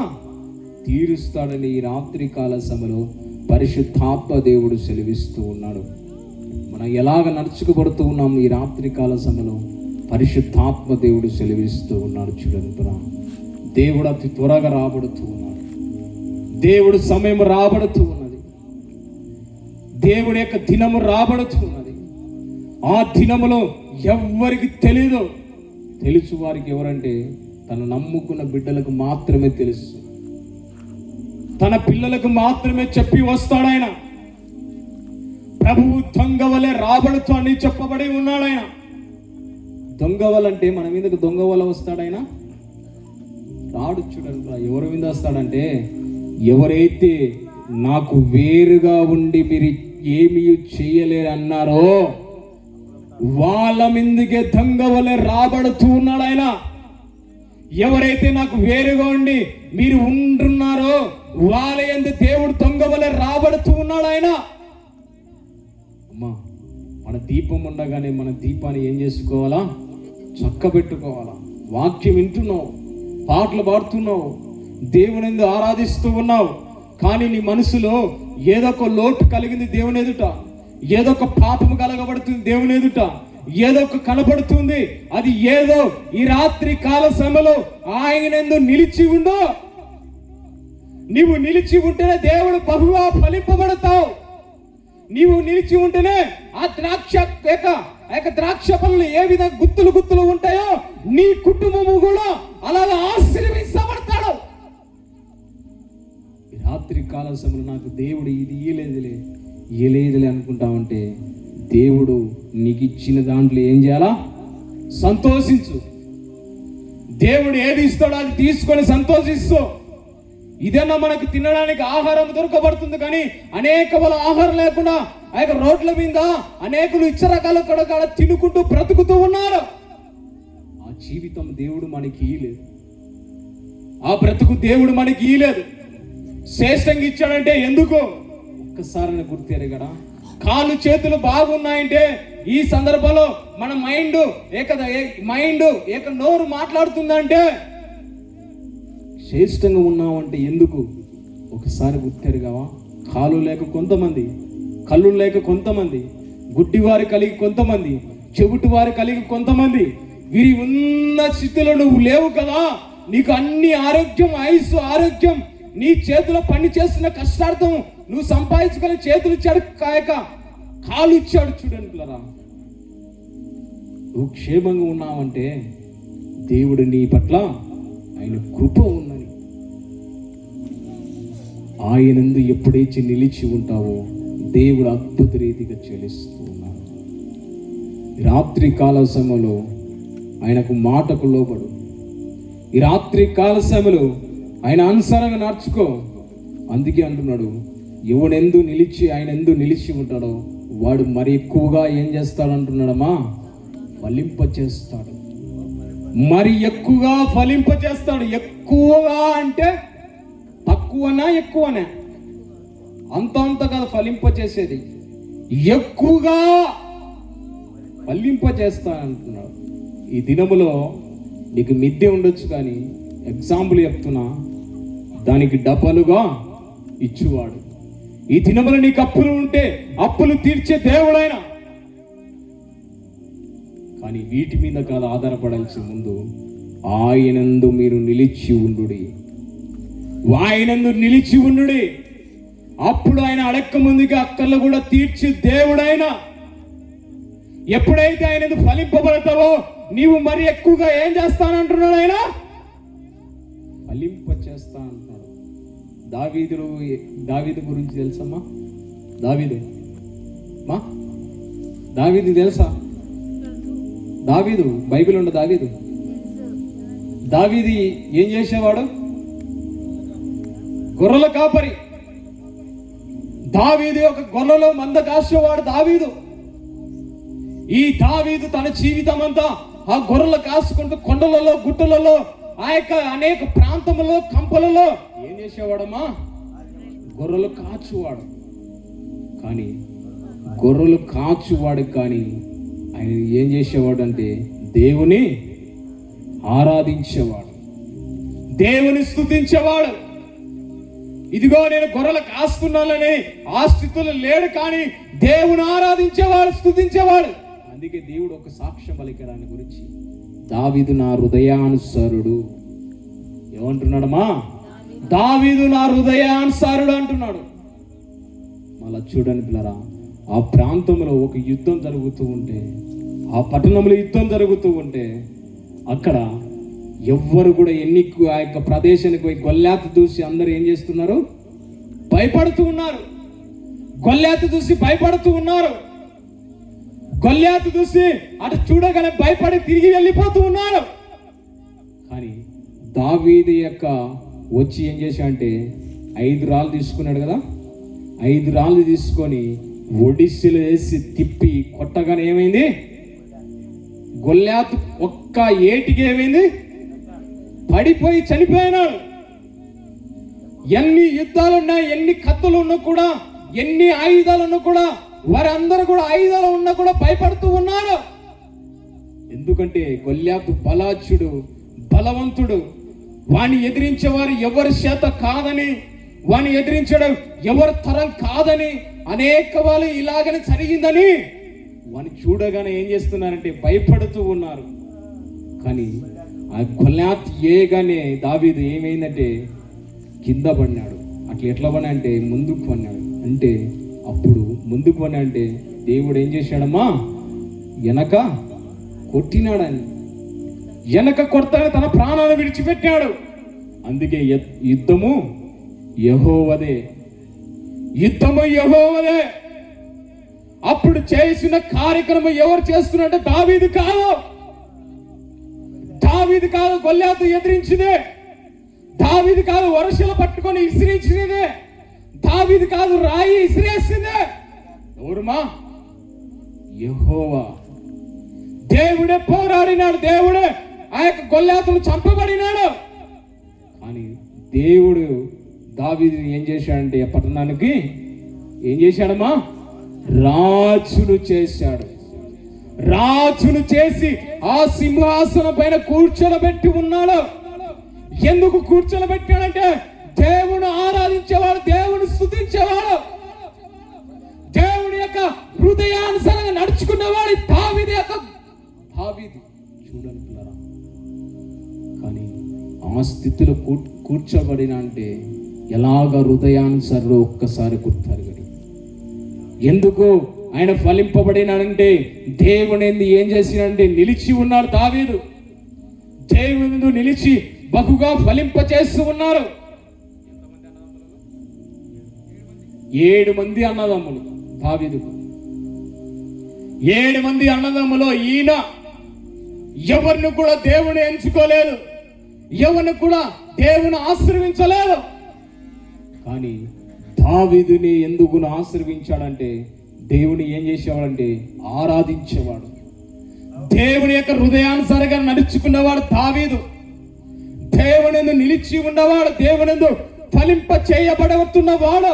తీరుస్తాడని ఈ రాత్రి కాల సమయంలో పరిశుద్ధాత్మ దేవుడు సెలవిస్తూ ఉన్నాడు. మనం ఎలాగ నడుచుకోబడుతూ ఉన్నాం ఈ రాత్రి కాల సమయంలో పరిశుద్ధాత్మ దేవుడు సెలవిస్తూ ఉన్నాడు. చూడండి, దేవుడు అతి త్వరగా రాబడుతూ ఉన్నాడు. దేవుడు సమయం రాబడుతూ ఉన్నది. దేవుడి యొక్క దినము రాబడుతూ ఉన్నది. ఆ దినములో ఎవ్వరికి తెలియదు. తెలుసు వారికి ఎవరంటే తను నమ్ముకున్న బిడ్డలకు మాత్రమే తెలుసు. తన పిల్లలకు మాత్రమే చెప్పి వస్తాడు ఆయన. ప్రభువు దొంగ వలె రాబడుతూ అని చెప్పబడి ఉన్నాడు ఆయన. దొంగ వలంటే మన మీదకు దొంగ వల వస్తాడైనా రాడు. చూడండి, ఎవరి మీద వస్తాడంటే, ఎవరైతే నాకు వేరుగా ఉండి మీరు ఏమీ చేయలేరు అన్నారో వాళ్ళ మీదకే దొంగ వలె రాబడుతూ ఉన్నాడు ఆయన. ఎవరైతే నాకు వేరుగా ఉండి మీరు ఉంటున్నారో వాళ్ళ యందు దేవుడు దొంగ వలె రాబడుతూ ఉన్నాడు ఆయన. అమ్మా, మన దీపం ఉండగానే మన దీపాన్ని ఏం చేసుకోవాలా? చక్కబెట్టుకోవాలా. వాక్యం వింటున్నావు, పాటలు పాడుతున్నావు, దేవుని యందు ఆరాధిస్తూ ఉన్నావు, కానీ నీ మనసులో ఏదో ఒక లోటు కలిగింది దేవుని ఎదుట, ఏదో ఒక పాపము కలగబడుతుంది దేవుని ఎదుట, ఏదో ఒక కనబడుతుంది. అది ఏదో ఈ రాత్రి కాల సమయంలో ఆయనందు నిలిచి ఉండు. నీవు నిలిచి ఉంటేనే దేవుడు బహుగా ఫలింపబడతావు. నీవు నిలిచి ఉంటేనే ఆ ద్రాక్ష పనులు ఏ విధంగా గుత్తులు ఉంటాయో నీ కుటుంబము కూడా అలాగా ఆశీర్వదించబడతాడు. ఈ రాత్రి కాల సమయంలో నాకు దేవుడు ఇది ఇయ్యలేదులే అనుకుంటామంటే, దేవుడు నీకు ఇచ్చిన దాంట్లో ఏం చేయాలా? సంతోషించు. దేవుడు ఏది ఇస్తాడో అది తీసుకొని సంతోషిస్తూ. ఇదన్నా మనకు తినడానికి ఆహారం దొరకబడుతుంది, కానీ అనేక ఆహారం లేకుండా ఆ యొక్క రోడ్ల మీద అనేకులు ఇచ్చరకాల కొడకాడ తినుకుంటూ బ్రతుకుతూ ఉన్నారు. ఆ జీవితం దేవుడు మనకి ఇయ్యలేదు, ఆ బ్రతుకు దేవుడు మనకి ఇయ్యలేదు. శ్రేష్టంగా ఇచ్చాడంటే ఎందుకు? ఒక్కసారి గుర్తెరగడా? కాళ్ళు చేతులు బాగున్నాయంటే ఈ సందర్భంలో మన మైండ్ నోరు మాట్లాడుతుందంటే శ్రేష్టంగా ఉన్నామంటే ఎందుకు? ఒకసారి గుర్తెరగావా? కాళ్ళు లేక కొంతమంది, కళ్ళు లేక కొంతమంది, గుడ్డివారు కలిగి కొంతమంది, చెవిటి వారు కలిగి కొంతమంది, వీరి ఉన్న స్థితిలో నువ్వు లేవు కదా. నీకు అన్ని ఆరోగ్యం, ఆయుస్సు, ఆరోగ్యం, నీ చేతిలో పని చేస్తున్న కష్టార్థం నువ్వు సంపాదించుకొని చేతులు ఇచ్చాడు, కాయక కాలు ఇచ్చాడు. చూడండి పిల్లరా, నువ్వు క్షేమంగా ఉన్నావంటే దేవుడు నీ పట్ల ఆయన కృప ఉందని. ఆయనందు ఎప్పుడైతే నిలిచి ఉంటావో దేవుడు అద్భుత రీతిగా చెల్లిస్తూ ఉన్నాడు. రాత్రి కాల సమయంలో ఆయనకు మాటకు లోబడు. ఈ రాత్రి కాల సమయంలో ఆయన అనుసారంగా నడుచుకో. అందుకే అంటున్నాడు, ఆయన ఎందు నిలిచి ఉంటాడో వాడు మరి ఎక్కువగా ఏం చేస్తాడు అంటున్నాడమ్మా? ఫలింప చేస్తాడు. మరి ఎక్కువగా ఫలింప చేస్తాడు. ఎక్కువగా అంటే తక్కువనా ఎక్కువనా? అంత కాదు ఫలింప చేసేది, ఎక్కువగా ఫలింప చేస్తానంటున్నాడు. ఈ దినములో నీకు మిద్దె ఉండొచ్చు, కానీ ఎగ్జాంపుల్ చెప్తున్నా, దానికి డబలుగా ఇచ్చువాడు. ఈ దినములో నీకు అప్పులు ఉంటే అప్పులు తీర్చే దేవుడైనా, కానీ వీటి మీద కాదు ఆధారపడాల్సి ముందు ఆయనందు మీరు నిలిచి ఉండుడి. ఆయనందు నిలిచి ఉండుడి. అప్పుడు ఆయన అడక్క ముందుగా అక్కర్లు కూడా తీర్చి దేవుడైనా. ఎప్పుడైతే ఆయన ఫలింపబడతావో నీవు మరి ఎక్కువగా ఏం చేస్తానంటున్నాడు? ఆయన ఫలింప చేస్తా అంటున్నాడు. దావీదు గురించి తెలుసమ్మా? దావీదు తెలుసా? బైబిల్ ఉన్న దావీదు ఏం చేసేవాడు? గొర్రెల కాపరి. దావీదు ఒక గొర్రెలో మంద కాసేవాడు దావీదు. ఈ దావీదు తన జీవితం అంతా ఆ గొర్రెలు కాసుకుంటూ కొండలలో, గుట్టలలో, ఆ యొక్క అనేక ప్రాంతములలో, కంపలలో ఏం చేసేవాడమ్మా? గొర్రెలు కాచువాడు. కానీ గొర్రెలు కాచువాడు కానీ ఆయన ఏం చేసేవాడు అంటే దేవుని ఆరాధించేవాడు, దేవుని స్తుతించేవాడు. ఇదిగో నేను గొర్రెలు కాస్తున్నానని ఆ స్థితిలో లేడు, కానీ దేవుని ఆరాధించేవాడు, స్తుతించేవాడు. అందుకే దేవుడు ఒక సాక్ష్యం పలికడాన్ని గురించి, దావీదు నా హృదయానుసారుడు. ఏమంటున్నాడమ్మా? దావీదు నా హృదయానుసారుడు అంటున్నాడు. మళ్ళా చూడండి పిల్లరా, ఆ ప్రాంతంలో ఒక యుద్ధం జరుగుతూ ఉంటే, ఆ పట్టణంలో యుద్ధం జరుగుతూ ఉంటే, అక్కడ ఎవ్వరు కూడా ఆ యొక్క ప్రదేశానికి పోయి గొల్యాతు చూసి అందరూ ఏం చేస్తున్నారు? భయపడుతూ ఉన్నారు. గొల్యాతు చూసి భయపడుతూ ఉన్నారు. గొల్యాతు చూసి అటు చూడగానే భయపడి తిరిగి వెళ్ళిపోతూ ఉన్నారు. కానీ దావీదు వచ్చి ఏం చేశాడంటే 5 రాళ్ళు తీసుకున్నాడు కదా, 5 రాళ్ళు తీసుకొని ఒడిస్సులు వేసి తిప్పి కొట్టగానే ఏమైంది? గొల్యాతు ఒక్క ఏటికి ఏమైంది? పడిపోయి చనిపోయినాడు. ఎన్ని యుద్ధాలున్నా, ఎన్ని కత్తులు ఉన్నా కూడా, ఎన్ని ఆయుధాలున్నా కూడా, వారందరూ కూడా ఆయుధాలు ఉన్నా కూడా భయపడుతూ ఉన్నారు. ఎందుకంటే గొల్యాతు బలాచుడు, బలవంతుడు. వాణ్ణి ఎదిరించేవారు ఎవరి చేత కాదని, వాణ్ణి ఎదిరించడం ఎవరి తరం కాదని, అనేక వాళ్ళు ఇలాగనే జరిగిందని వాణ్ణి చూడగానే ఏం చేస్తున్నారంటే భయపడుతూ ఉన్నారు. కానీ ఆ గొల్యాతు ఏగానే దావీదు ఏమైందంటే కింద పడినాడు. అట్లా ఎట్లా పడినా అంటే ముందుకు పడినాడు. అంటే అప్పుడు ముందుకు పడినా అంటే దేవుడు ఏం చేశాడమ్మా? వెనక కొట్టినాడని, వెనక కొడతానే తన ప్రాణాలు విడిచిపెట్టాడు. అందుకే యుద్ధము యెహోవాదే, యుద్ధము యెహోవాదే. అప్పుడు చేసిన కార్యక్రమం ఎవరు చేస్తున్నారంటే దావీదు కాదు. దావీదు కాదు గొల్యాతు ఎదిరించిందే. దావీదు కాదు వరుసలు పట్టుకొని ఇసిరించినదే. దావీదు కాదు రాయి ఇసిరేసిందే. ఎవరుమా? యెహోవా. దేవుడే పోరాడినాడు, దేవుడే ఆ యొక్క గొల్యాతును చంపబడినాడు. కానీ దేవుడు దావీదుని ఏం చేశాడంటే ఆ పట్టణానికి ఏం చేశాడమ్మా? రాజును చేశాడు. రాజును చేసి ఆ సింహాసనం పైన కూర్చోబెట్టి ఉన్నాడు. ఎందుకు కూర్చోబెట్టాడంటే దేవుని ఆరాధించేవాడు, దేవుని స్తుతించేవాడు, దేవుని యొక్క హృదయానుసారంగా నడుచుకున్నవాడు దావీదు యొక్క దావీదు. చూడండి పిల్లరా, కానీ ఆ స్థితిలో కూర్చోబడిన అంటే ఎలాగ హృదయానుసారులు ఒక్కసారి గుర్తరగడి. ఎందుకు ఆయన ఫలింపబడినాడంటే దేవుని ఏం చేసినంటే నిలిచి ఉన్నాడు దావీదు. దేవుని నిలిచి బహుగా ఫలింప చేస్తూ ఉన్నారు. 7 మంది అన్నదమ్ములు దావీదుకు. 7 మంది అన్నదమ్ములో ఈయన ఎవరిని కూడా దేవుని ఎంచుకోలేదు, ఎవరిని కూడా దేవుని ఆశీర్వించలేదు. కానీ దావీదుని ఎందుకు ఆశీర్వించాడంటే దేవుని ఏం చేసేవాడంటే ఆరాధించేవాడు, దేవుని యొక్క హృదయానుసారంగా నడుచుకున్నవాడు దావీదు. దేవుని నిలిచి ఉన్నవాడు, దేవుని ఫలింప చేయబడుతున్నవాడు,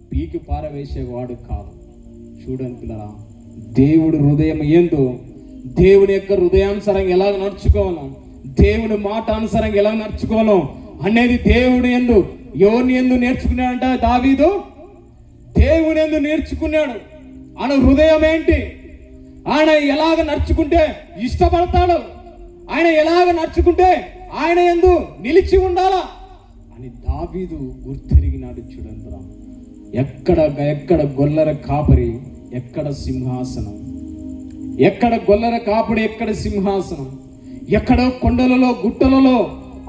పీకి పారవేసేవాడు కాదు. చూడండి పిల్లరా, దేవుడు హృదయం ఏందో, దేవుని యొక్క హృదయానుసారంగా ఎలా నడుచుకోవాలో, దేవుని మాట అనుసారంగా ఎలా నడుచుకోవాలో అనేది దేవుని యందు ఎవరిని ఎందు నేర్చుకున్నాడంట దావీదు? దేవుని యందు నేర్చుకున్నాడు. ఆయన హృదయం ఏంటి, ఆయన ఎలాగ నడుచుకుంటే ఇష్టపడతాడు, ఆయన ఎలాగ నడుచుకుంటే ఆయన యందు నిలిచి ఉండాలా అని దావీదు గుర్తెరిగినాడు. చూడండి, ఎక్కడ గొల్లర కాపరి, ఎక్కడ సింహాసనం, ఎక్కడ గొల్లర కాపరి, ఎక్కడ సింహాసనం, ఎక్కడో కొండలలో గుట్టలలో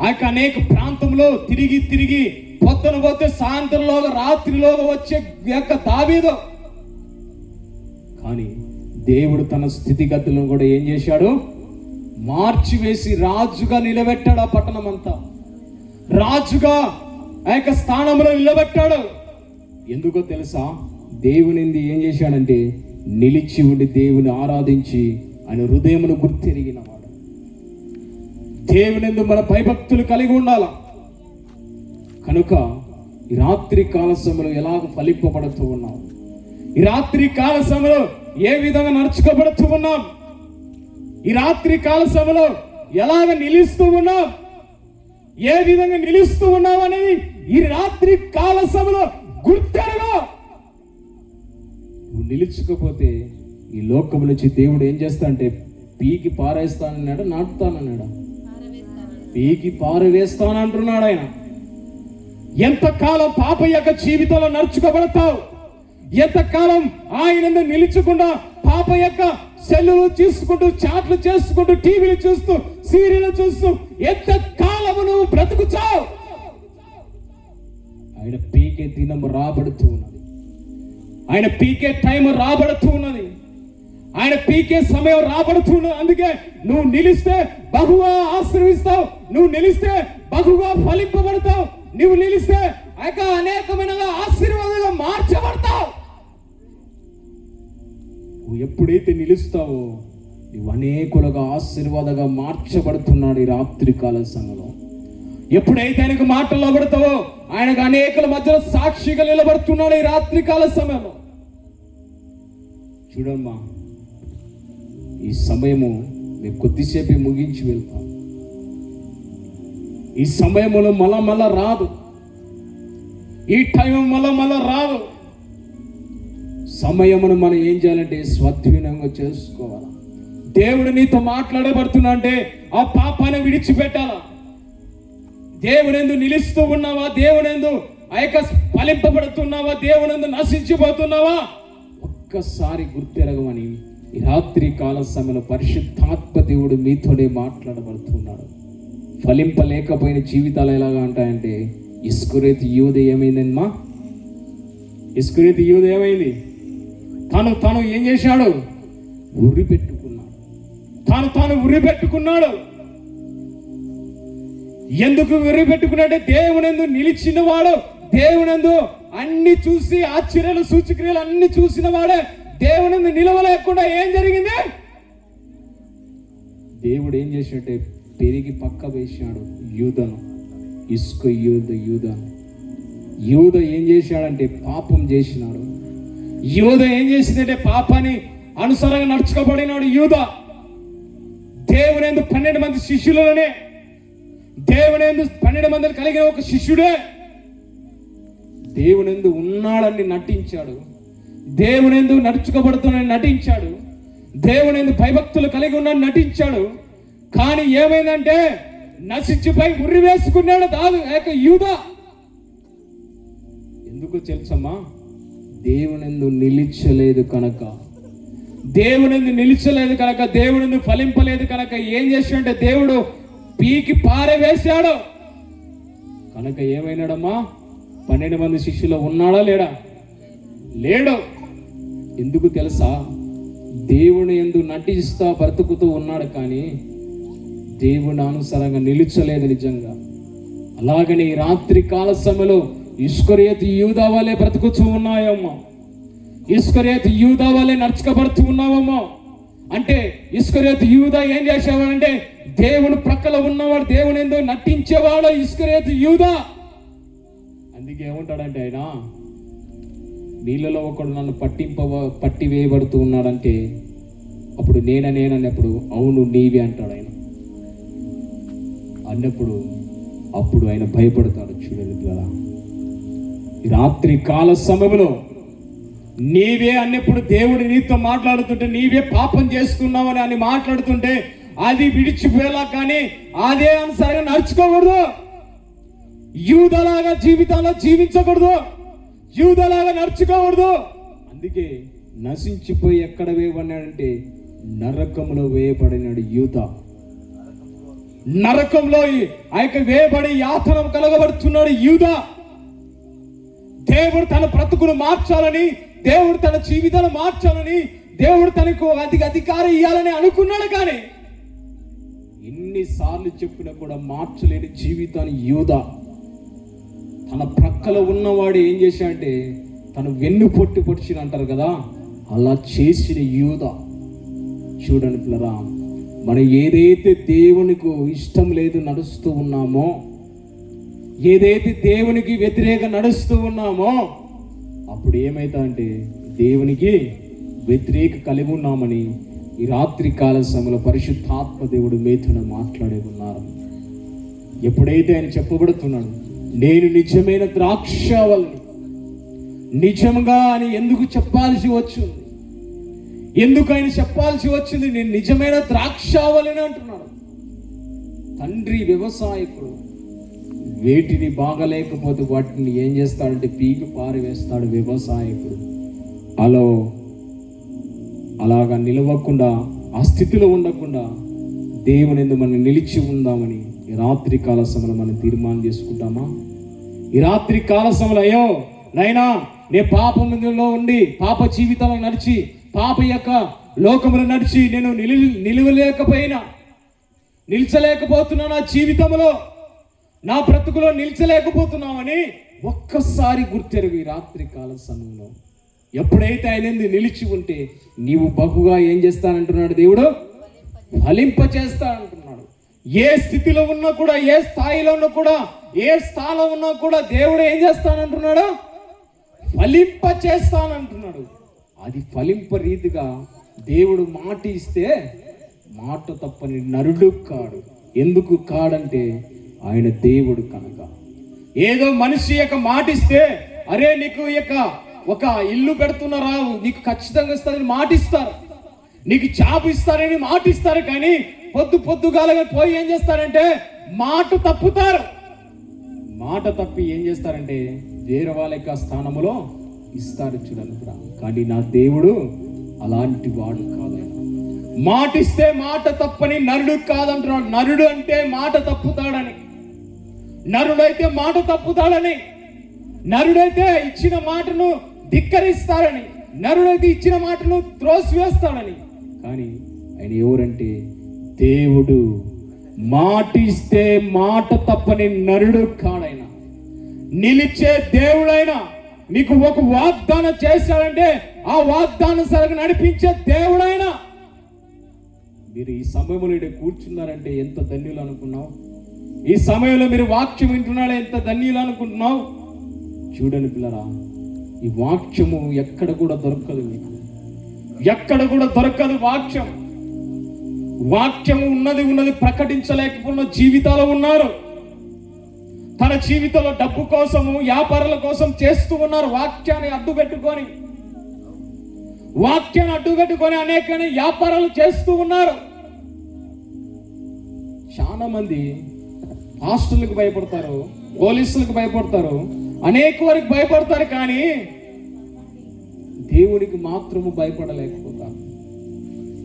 ఆ యొక్క అనేక ప్రాంతంలో తిరిగి పొద్దున పోతే సాయంత్రంలో రాత్రిలో వచ్చే యొక్క దావీదు. కానీ దేవుడు తన స్థితిగతులను కూడా ఏం చేశాడు? మార్చివేసి రాజుగా నిలబెట్టాడు. ఆ పట్టణం అంతా రాజుగా ఆ యొక్క స్థానంలో నిలబెట్టాడు. ఎందుకో తెలుసా? దేవుని ఏం చేశాడంటే నిలిచి ఉండి దేవుని ఆరాధించి ఆయన హృదయమును గుర్తెరిగినవాడు. దేవుని మన భయభక్తులు కలిగి ఉండాల. కనుక ఈ రాత్రి కాల సమయంలో ఎలాగ ఫలింపబడుతూ ఉన్నాం, ఈ రాత్రి కాల సమయంలో ఏ విధంగా నడుచుకోబడుతూ ఉన్నాం, ఈ రాత్రి కాల సమయంలో ఎలాగ నిలుస్తూ ఉన్నాం, ఏ విధంగా నిలుస్తూ ఉన్నాం అనేది ఈ రాత్రి కాల సమయంలో గుర్తెరగా. నువ్వు నిలుచుకోపోతే ఈ లోకం నుంచి దేవుడు ఏం చేస్తా అంటే పీకి పారేస్తానన్నాడు, నాటుతానన్నాడు, పీకి పారవేస్తానంటున్నాడు ఆయన. ఎంతకాలం పాప యొక్క జీవితంలో నడుచుకోబడతావు, ఎంతకాలం ఆయన నిలుచకుండా పాప యొక్క సెల్లులు తీసుకుంటూ, చాట్లు చేసుకుంటూ, టీవీలు చూస్తూ, సీరియల్ చూస్తూ ఎంతకాలము నువ్వు బ్రతుకుచావు? ఆయన పీకే దినం రాబడుతూ ఉన్నది, ఆయన పీకే టైం రాబడుతూ ఉన్నది, ఆయన పీకే సమయం రాబడుతున్నది. అందుకే నువ్వు నిలిస్తే బహుగా ఆశీర్విస్తావు, నువ్వు నిలిస్తే బహుగా ఫలింపబడతావు, నువ్వు నిలిస్తే అనేకమైన ఆశీర్వాదంగా మార్చబడతావు. నువ్వు ఎప్పుడైతే నిలుస్తావో నువ్వు అనేకులుగా ఆశీర్వాదంగా మార్చబడుతున్నాడు ఈ రాత్రి కాల సమయంలో. ఎప్పుడైతే ఆయనకు మాటల్లో పడతావో ఆయనకు అనేకుల మధ్యలో సాక్షిగా నిలబడుతున్నాడు ఈ రాత్రి కాల సమయంలో. చూడమ్మా, ఈ సమయము మేము కొద్దిసేపే ముగించి వెళ్తాం. ఈ సమయములో మళ్ళా రాదు, ఈ టైం మళ్ళా రాదు. సమయమును మనం ఏం చేయాలంటే స్వాధీనంగా చేసుకోవాలి. దేవుడు నీతో మాట్లాడబడుతున్నా అంటే ఆ పాపాన్ని విడిచిపెట్టాలా. దేవునిందు నిలుస్తూ ఉన్నావా? దేవునిందు ఆ యొక్క ఫలింపబడుతున్నావా? దేవునిందు నశించిపోతున్నావా? ఒక్కసారి గుర్తెరగమని ఈ రాత్రి కాల సమయంలో పరిశుద్ధాత్మ దేవుడు మీతోనే మాట్లాడబడుతున్నాడు. ఫలింపలేకపోయిన జీవితాలు ఎలాగా ఉంటాయంటే ఇస్కరేతు యూదా ఏమైందమ్మా? ఇస్కరేతు యూదా ఏమైంది? తను ఏం చేశాడు? ఉరి పెట్టుకున్నాడు. తాను ఉరి పెట్టుకున్నాడు. ఎందుకు ఉరి పెట్టుకున్నాడే? దేవునందు నిలిచినవాడు, దేవునందు అన్ని చూసి ఆశ్చర్యాలు సూచక్రియలు అన్ని చూసిన వాడే దేవుని నిలవలేకుండా ఏం జరిగింది? దేవుడు ఏం చేసినట్టే పెరిగి పక్క వేసాడు యూదను. ఇసుక యూద ఏం చేశాడంటే పాపం చేసినాడు. యూద ఏం చేసిందంటే పాపాన్ని అనుసారంగా నడుచుకోబడినాడు యూద. దేవుని యందు 12 మంది శిష్యులనే, దేవుని యందు 12 మందిని కలిగిన ఒక శిష్యుడే దేవుని యందు ఉన్నాడని నటించాడు, దేవుని యందు నడుచుకోబడుతున్నాడని నటించాడు, దేవుని యందు భయభక్తులు కలిగి ఉన్నాడని నటించాడు. కానీ ఏమైందంటే నశించిపోయి ఉరి వేసుకున్నాడు యూద. ఎందుకు తెలుసమ్మా? దేవునిందు నిలిచలేదు కనుక, దేవునిందు ఫలింపలేదు కనుక ఏం చేశాడంటే దేవుడు పీకి పారవేశాడు కనుక ఏమైనాడమ్మా? 12 మంది శిష్యులు ఉన్నాడా లేడా? లేడు. ఎందుకు తెలుసా? దేవుని యందు నటిస్తా బ్రతుకుతూ ఉన్నాడు కానీ దేవుని అనుసారంగా నిలిచలేదు నిజంగా. అలాగని ఈ రాత్రి కాల సమయంలో ఇస్కరియోతు యూదా వలె బ్రతుకుతూ ఉన్నాయమ్మా, ఇస్కరియోతు యూదా వలె నడుచుకబడుతూ ఉన్నావమ్మా. అంటే ఇస్కరియోతు యూదా ఏం చేసేవాడంటే దేవుని ప్రక్కల ఉన్నవాడు, దేవుని ఏందో నటించేవాడు ఇస్కరియోతు యూదా. అందుకే ఏమంటాడంటే ఆయన, నీళ్ళలో ఒకడు నన్ను పట్టి వేయబడుతూ ఉన్నాడంటే అప్పుడు నేనన్నప్పుడు అవును నీవే అంటాడు ఆయన. అన్నప్పుడు అప్పుడు ఆయన భయపడతాడు. చూడండి కదా, ఈ రాత్రి కాల సమయంలో నీవే అన్నప్పుడు దేవుడు నీతో మాట్లాడుతుంటే, నీవే పాపం చేస్తున్నావని అని మాట్లాడుతుంటే అది విడిచిపోయేలా కానీ అదే అనుసారంగా నడుచుకోకూడదు. యూదలాగా జీవితంలో జీవించకూడదు, యూదలాగా నడుచుకోకూడదు. అందుకే నశించిపోయి ఎక్కడ వేయబడినాడంటే నరకంలో వేయబడినాడు యూద. నరకంలో ఆ యొక్క వేయబడి యాతన కలగబడుతున్నాడు యూద. దేవుడు తన బ్రతుకును మార్చాలని, దేవుడు తన జీవితాన్ని మార్చాలని, దేవుడు తనకు అధికారం ఇవ్వాలని అనుకున్నాడు. కానీ ఎన్నిసార్లు చెప్పినా కూడా మార్చలేని జీవితాన్ని యూద. తన ప్రక్కలో ఉన్నవాడు ఏం చేశాడంటే తను వెన్ను పొడిచిన అంటారు కదా, అలా చేసిన యూద. చూడండి పిల్లరా, మనం ఏదైతే దేవునికి ఇష్టం లేదు నడుస్తూ ఉన్నామో, ఏదైతే దేవునికి వ్యతిరేక నడుస్తూ ఉన్నామో అప్పుడు ఏమైతుందంటే దేవునికి వ్యతిరేక కలిగి ఉన్నామని ఈ రాత్రి కాల సమయంలో పరిశుద్ధాత్మ దేవుడు మీతో మాట్లాడే ఉన్నారు. ఎప్పుడైతే ఆయన చెప్పబడుతున్నాడు, నేను నిజమైన ద్రాక్షావల్లిని, నిజంగా అని ఎందుకు చెప్పాల్సి వచ్చింది? ఎందుకు ఆయన చెప్పాల్సి వచ్చింది? నేను నిజమైన ద్రాక్షావల్లిని అంటున్నాడు. తండ్రి వ్యవసాయకుడు, వేటిని బాగలేకపోతే వాటిని ఏం చేస్తాడంటే పీకి పారవేస్తాడు వ్యవసాయకుడు. అలాగా నిలవకుండా, ఆ స్థితిలో ఉండకుండా దేవుని యందు మనం నిలిచి ఉందామని ఈ రాత్రి కాల సమయంలో మనం తీర్మానం చేసుకుంటామా? ఈ రాత్రి కాల సమయంలో అయ్యో నైనా నేను పాపంలో ఉండి, పాప జీవితంలో నడిచి, పాప యొక్క లోకములో నడిచి నేను నిలిచలేకపోతున్నా, నా జీవితంలో నా బ్రతుకులో నిలిచలేకపోతున్నామని ఒక్కసారి గుర్తెరుగు. ఈ రాత్రి కాల సమయంలో ఎప్పుడైతే ఆయన నిలిచి ఉంటే నీవు బహుగా ఏం చేస్తానంటున్నాడు దేవుడు? ఫలింప చేస్తానంటున్నాడు. ఏ స్థితిలో ఉన్నా కూడా, ఏ స్థాయిలో ఉన్నా కూడా, ఏ స్థాయిలో ఉన్నా కూడా దేవుడు ఏం చేస్తానంటున్నాడు? ఫలింప చేస్తానంటున్నాడు. అది ఫలింప రీతిగా దేవుడు మాట ఇస్తే మాట తప్పని నరుడు కాడు. ఎందుకు కాడంటే ఆయన దేవుడు కనుక. ఏదో మనిషి యొక్క మాట ఇస్తే, అరే నీకు ఒక ఇల్లు పెడుతున్నారా, నీకు ఖచ్చితంగా ఇస్తారని మాట ఇస్తారు, నీకు జాబ్ ఇస్తారని మాట ఇస్తారు. కానీ పొద్దుగాలగా పోయి ఏం చేస్తారంటే మాట తప్పుతారు. మాట తప్పి ఏం చేస్తారంటే వేరే వాళ్ళ యొక్క స్థానంలో ఇస్తారు. చూడండి, కానీ నా దేవుడు అలాంటి వాడు కాదు. మాట ఇస్తే మాట తప్పని నరుడు కాదంటున్నాడు. నరుడు అంటే మాట తప్పుతాడని, నరుడైతే మాట తప్పుతాడని, నరుడైతే ఇచ్చిన మాటను ధిక్కరిస్తాడని, నరుడైతే ఇచ్చిన మాటను త్రోసివేస్తాడని. కానీ ఆయన ఎవరంటే దేవుడు. మాట ఇస్తే మాట తప్పని నరుడు కాడైనా, నిలిచే దేవుడైనా, నీకు ఒక వాగ్దానం చేశాడంటే ఆ వాగ్దానం సరిగా నడిపించే దేవుడైనా. మీరు ఈ సమయంలో ఇక్కడ కూర్చున్నారంటే ఎంత ధన్యులు అనుకున్నావు. ఈ సమయంలో మీరు వాక్యం వింటున్నాడు ఎంత ధన్యులు అనుకుంటున్నావు. చూడండి పిల్లరా, ఈ వాక్యము ఎక్కడ కూడా దొరకదు, మీకు ఎక్కడ కూడా దొరకదు. వాక్యము ఉన్నది ప్రకటించలేకపోయిన జీవితాలు ఉన్నారు. తన జీవితంలో డబ్బు కోసము, వ్యాపారాల కోసం చేస్తూ ఉన్నారు. వాక్యాన్ని అడ్డు పెట్టుకొని అనేక వ్యాపారాలు చేస్తూ ఉన్నారు. చాలా మంది పాస్టర్లకు భయపడతారు, పోలీసులకు భయపడతారు, అనేక వారికి భయపడతారు, కానీ దేవునికి మాత్రము భయపడలేకపోతారు.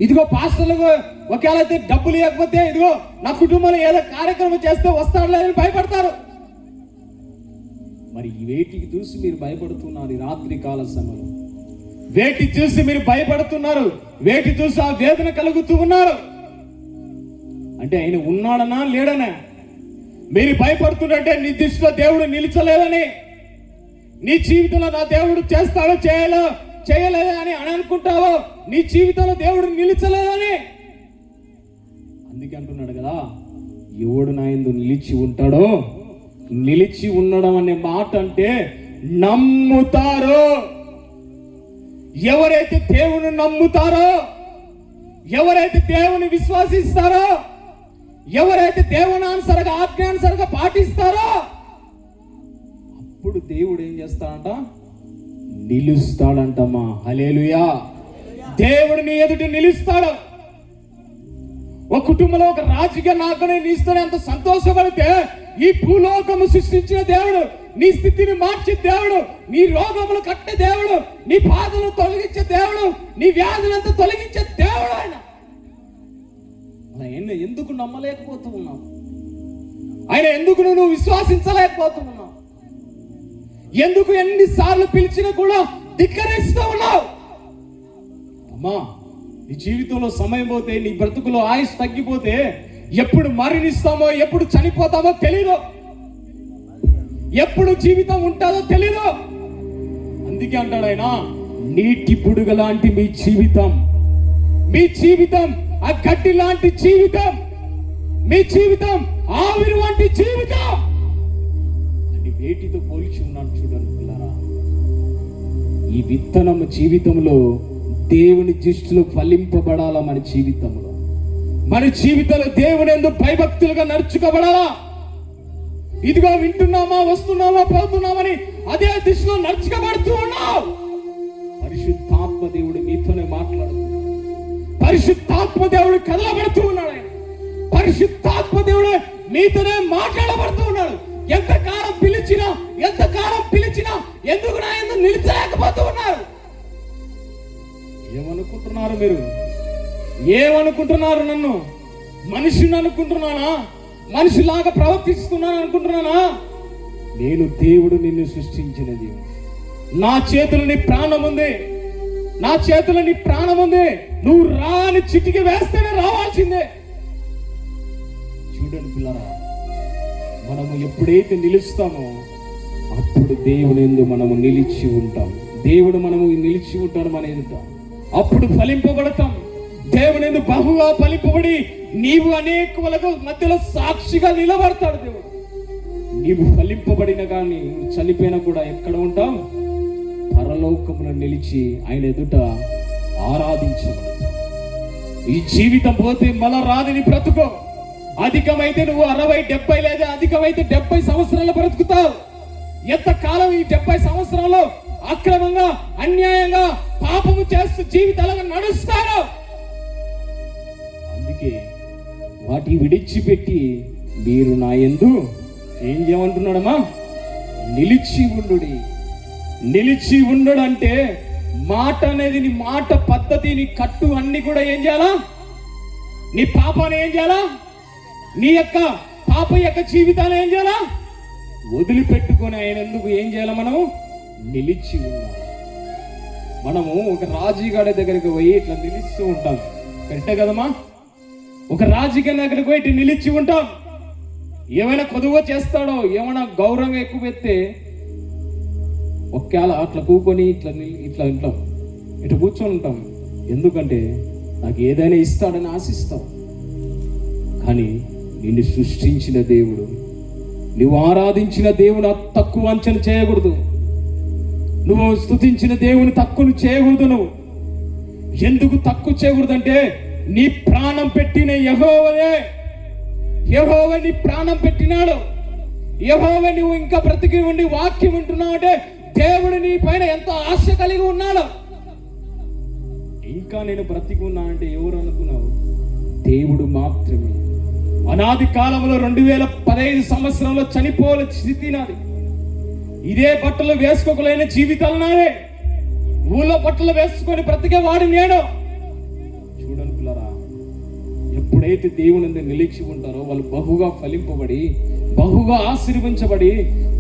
ఇదిగో పాస్టర్లకు ఒకవేళ అయితే డబ్బులు లేకపోతే ఇదిగో నా కుటుంబంలో ఏదో కార్యక్రమం చేస్తే వస్తాడు లేదని భయపడతారు. మరి వేటికి చూసి మీరు భయపడుతున్నారు? ఈ రాత్రి కాల సమయంలో వేటి చూసి మీరు భయపడుతున్నారు, వేటి చూసి ఆ వేదన కలుగుతూ ఉన్నారు. అంటే ఆయన ఉన్నాడనా లేడనా? మీరు భయపడుతుంటే నీ దృష్టిలో దేవుడు నిలిచలేదని, నీ జీవితంలో నా దేవుడు చేస్తాడో చేయలేదా అని అనుకుంటావో, నీ జీవితంలో దేవుడు నిలిచలేదని. అందుకే అంటున్నాడు కదా, ఎవడు నా యందు నిలిచి ఉంటాడో, నిలిచి ఉండడం అనే మాట అంటే నమ్ముతారో. ఎవరైతే దేవుని నమ్ముతారో, ఎవరైతే దేవుని విశ్వసిస్తారో, ఎవరైతే దేవునానుసరిగా ఆజ్ఞానుసరిగా పాటిస్తారో, అప్పుడు దేవుడు ఏం చేస్తాడంట? నిలుస్తాడంటమ్మా. హల్లెలూయా. దేవుడు నీ ఎదుట నిలుస్తాడు. ఒక కుటుంబంలో ఒక రాజకీయ నాయకుని నీస్తూనే అంత సంతోషపడితే, ఈ భూలోకము సృష్టించిన దేవుడు, నీ స్థితిని మార్చే దేవుడు, నీ రోగములు కట్టే దేవుడు, నీ బాధలు తొలగించే దేవుడు, నీ వ్యాధులంతా తొలగించే దేవుడు ఆయన. ఆయన ఎందుకు నమ్మలేకపోతూ ఉన్నావు? ఆయన ఎందుకు నువ్వు విశ్వాసించలేకపోతూ ఉన్నావు? ఎందుకు ఎన్నిసార్లు పిలిచినా కూడా ధిక్కరిస్తూ ఉన్నావు? అమ్మా, నీ జీవితంలో సమయం పోతే, నీ బ్రతుకులో ఆయుష్ తగ్గిపోతే, ఎప్పుడు మరణిస్తామో, ఎప్పుడు చనిపోతామో తెలీదు, ఎప్పుడు జీవితం ఉంటుందో తెలీదు. అందుకే అంటాడు ఆయన, నీటి బుడుగ లాంటి మీ జీవితం ఆ గడ్డి లాంటి జీవితం, మీ జీవితం ఆవిరి వంటి జీవితం అని వేటితో పోల్చి ఉన్నాడు. చూడండి పిల్లరా, ఈ విత్తనము జీవితంలో దేవుని దృష్టిలో ఫలింపబడాలా. మన జీవితంలో దేవుని ఎందుకు భయభక్తులుగా నడుచుకోబడాలా. ఇదిగో వింటున్నామా, వస్తున్నామా, పోతున్నామని అదే దిశలో నడుచుకోబడుతూ ఉన్నావు. పరిశుద్ధాత్మ దేవుడు మీతోనే మాట్లాడుతున్నాడు. పరిశుద్ధాత్మ దేవుడు కదలబడుతూ ఉన్నాడు. ఆయన పరిశుద్ధాత్మ దేవుడు మీతోనే మాట్లాడబడుతూ ఉన్నాడు. ఎంతకాలం పిలిచినా ఎందుకు నా యందు నిలిచలేకపోతూ ఉన్నారు? ఏమనుకుంటున్నారు మీరు? ఏమనుకుంటున్నారు? నన్ను మనిషిని అనుకుంటున్నానా? మనిషిలాగా ప్రవర్తిస్తున్నాను అనుకుంటున్నానా? నేను దేవుడు నిన్ను సృష్టించినది. నా చేతులు నీ ప్రాణం ఉంది. నువ్వు రాని చిటికి వేస్తేనే రావాల్సిందే. చూడండి పిల్లరా, మనము ఎప్పుడైతే నిలుస్తామో అప్పుడు దేవుని యందు మనము నిలిచి ఉంటాం. దేవుడు మనము నిలిచి ఉంటాడు మన ఎదుట. అప్పుడు ఫలింపబడతాం. దేవుని యందు బహుగా ఫలింపబడి నీవు అనేకులకు మధ్యలో సాక్షిగా నిలబడతాడు దేవుడు. నీవు ఫలింపబడిన కానీ చనిపోయినా కూడా ఎక్కడ ఉంటావు? పరలోకములో నిలిచి ఆయన ఎదుట ఆరాధించబడతావు. ఈ జీవితం పోతే మళ్ళా రాదు నీ బ్రతుకు. అధికమైతే నువ్వు 60, 70 లేదా అధికమైతే 70 సంవత్సరాలు బ్రతుకుతావు. ఎంతకాలం ఈ 70 సంవత్సరాలు అక్రమంగా, అన్యాయంగా, పాపము చేస్తూ జీవితాలుగా నడుస్తారు. అందుకే వాటి విడిచిపెట్టి మీరు నా యందు ఏం చేయమంటున్నాడమ్మా? నిలిచి ఉండు అంటే మాట అనేది, నీ మాట పద్ధతి, నీ కట్టు అన్ని కూడా ఏం చేయాలా? నీ పాపాన్ని ఏం చేయాలా? నీ యొక్క పాప యొక్క జీవితాన్ని ఏం చేయాలా? వదిలిపెట్టుకొని ఆయన ఎందుకు ఏం చేయాలి? మనము నిలిచి ఉండాలి. మనము ఒక రాజుగాడి దగ్గరికి పోయి ఇట్లా నిలుస్తూ ఉంటాం, కరెక్టే కదమ్మా? ఒక రాజకీయ దగ్గరికి పోయి ఇట్లా నిలిచి ఉంటాం. ఏమైనా కొదువ చేస్తాడో, ఏమైనా గౌరవం ఎక్కువ పెడితే ఒకేలా అట్లా కూకొని ఇట్లా కూర్చొని ఉంటాం. ఎందుకంటే నాకు ఏదైనా ఇస్తాడని ఆశిస్తాం. కానీ నిన్ను సృష్టించిన దేవుడు, నువ్వు ఆరాధించిన దేవుడు తక్కువ అంచనా చేయకూడదు. నువ్వు స్తుతించిన దేవుని తక్కువ చేయకూడదు. నువ్వు ఎందుకు తక్కువ చేయకూడదు అంటే నీ ప్రాణం పెట్టిన యెహోవానే. యెహోవా నీ ప్రాణం పెట్టినాడు. యెహోవా నువ్వు ఇంకా బ్రతికి ఉండి వాక్యం వింటున్నావు అంటే దేవుడు నీ పైన ఎంతో ఆశ కలిగి ఉన్నాడు. ఇంకా నేను బ్రతికి ఉన్నా అంటే ఎవరు అనుకున్నావు? దేవుడు మాత్రమే. అనాది కాలంలో 2015 సంవత్సరంలో చనిపోలే స్థితి నాది. ఇదే బట్టలు వేసుకోకలేని జీవితాలు నాదే. ఊళ్ళో బట్టలు వేసుకొని బ్రతికే వాడు నేను. చూడండి పిల్లరా, ఎప్పుడైతే దేవుని నిలిచి ఉంటారో వాళ్ళు బహుగా ఫలింపబడి, బహుగా ఆశీర్వించబడి,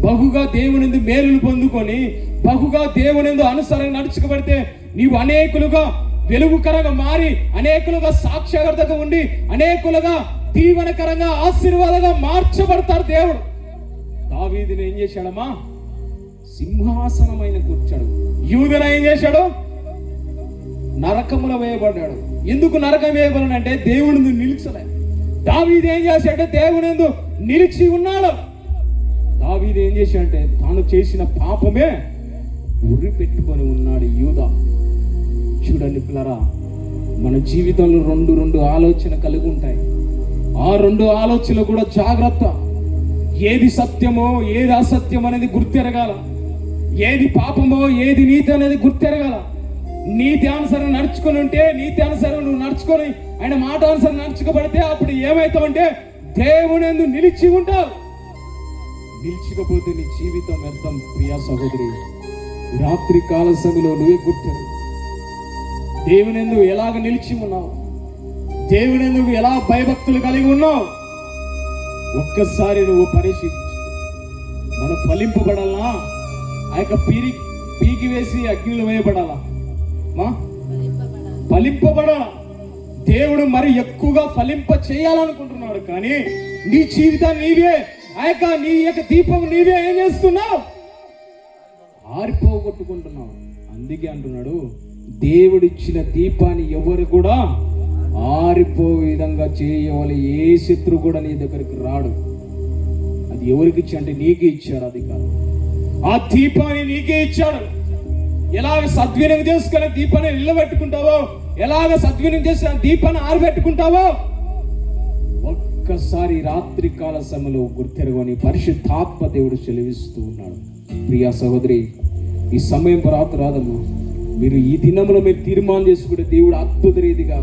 బహుగా దేవుని మేలులు పొందుకొని, బహుగా దేవుని అనుసరంగా నడుచుకోబడితే నీవు అనేకులుగా వెలుగుకరంగా మారి, అనేకులుగా సాక్ష్యకర్తగా ఉండి, అనేకులుగా దీవెనకరంగా ఆశీర్వాదంగా మార్చబడతారు. దేవుడు దావీదుని ఏం చేశాడమ్మా? సింహాసనమైన కూర్చాడు. యూదును ఏం చేశాడు? నరకములో వేయబడ్డాడు. ఎందుకు నరకం వేయబడినంటే దేవుని నిలిచలే. దావీదు ఏం చేశాడంటే దేవుని నిలిచి ఉన్నాడు. దావీదు ఏం చేశాడంటే తాను చేసిన పాపమే ఉరి పెట్టుకొని ఉన్నాడు యూదా. చూడండి పిల్లరా, మన జీవితంలో రెండు ఆలోచన కలిగి ఉంటాయి. ఆ 2 ఆలోచనలు కూడా జాగ్రత్త. ఏది సత్యమో ఏది అసత్యం అనేది గుర్తెరగాల. ఏది పాపమో ఏది నీతి అనేది గుర్తెరగాల. నీతి అనుసరణ నడుచుకొని ఉంటే, నీతి అనుసరణ నువ్వు నడుచుకొని ఆయన మాట అనుసరణ నడుచుకోబడితే అప్పుడు ఏమవుతావంటే దేవుని యందు నిలిచి ఉంటావు. నిలిచికపోతే నీ జీవితం వ్యర్థం. ప్రియా సహోదరి, రాత్రి కాల సమయంలో నువ్వే గుర్తెరగ. దేవుని యందు ఎలాగ నిలిచి ఉన్నావు? దేవుని యందు ఎలా భయభక్తులు కలిగి ఉన్నావు? ఒక్కసారి నువ్వు పరిశీలించు. మనం ఫలింపబడాలా? ఆ యొక్క పీకి వేసి అగ్నిలో వేయబడాలా? ఫలింపబడాలా? దేవుడు మరి ఎక్కువగా ఫలింప చేయాలనుకుంటున్నాడు. కానీ నీ జీవితాన్ని నీవే, నీ యొక్క దీపం నీవే ఏం చేస్తున్నావు? ఆరిపోగొట్టుకుంటున్నావు. అందుకే అంటున్నాడు, దేవుడిచ్చిన దీపాన్ని ఎవరు కూడా ఆరిపో విధంగా చేయవాలి. ఏ శత్రు కూడా నీ దగ్గరికి రాడు. అది ఎవరికి ఇచ్చా అంటే నీకే ఇచ్చాడు అధికారం. ఆ దీపాన్ని నీకే ఇచ్చాడు. ఎలాగ సద్వినియోగం చేసుకుని దీపాన్ని నిలబెట్టుకుంటావో, ఎలాగ సద్వినియోగం చేసి దీపాన్ని ఆరబెట్టుకుంటావో ఒక్కసారి రాత్రి కాల సమయంలో గుర్తెరగని పరిశుద్ధాత్మ దేవుడు సెలవిస్తూ ఉన్నాడు. ప్రియా సహోదరి, ఈ సమయం రాదమ్మా. మీరు ఈ దినంలో మీరు తీర్మానం చేసుకుంటే దేవుడు అద్భుత రీతిగా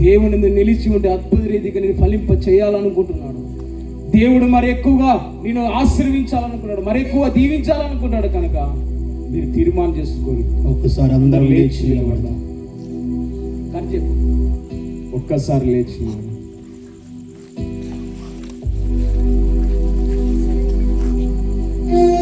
దేవుని నిలిచి ఉంటే అద్భుత రీతిగా నేను ఫలింప చేయాలనుకుంటున్నాడు. దేవుడు మరి ఎక్కువగా నేను ఆశీర్వించాలనుకున్నాడు, మరి ఎక్కువ దీవించాలనుకున్నాడు. కనుక మీరు తీర్మానం చేసుకోండి. ఒక్కసారి అందరూ లేచి నిలబడదాం. కానీ చెప్పు, ఒక్కసారి లేచి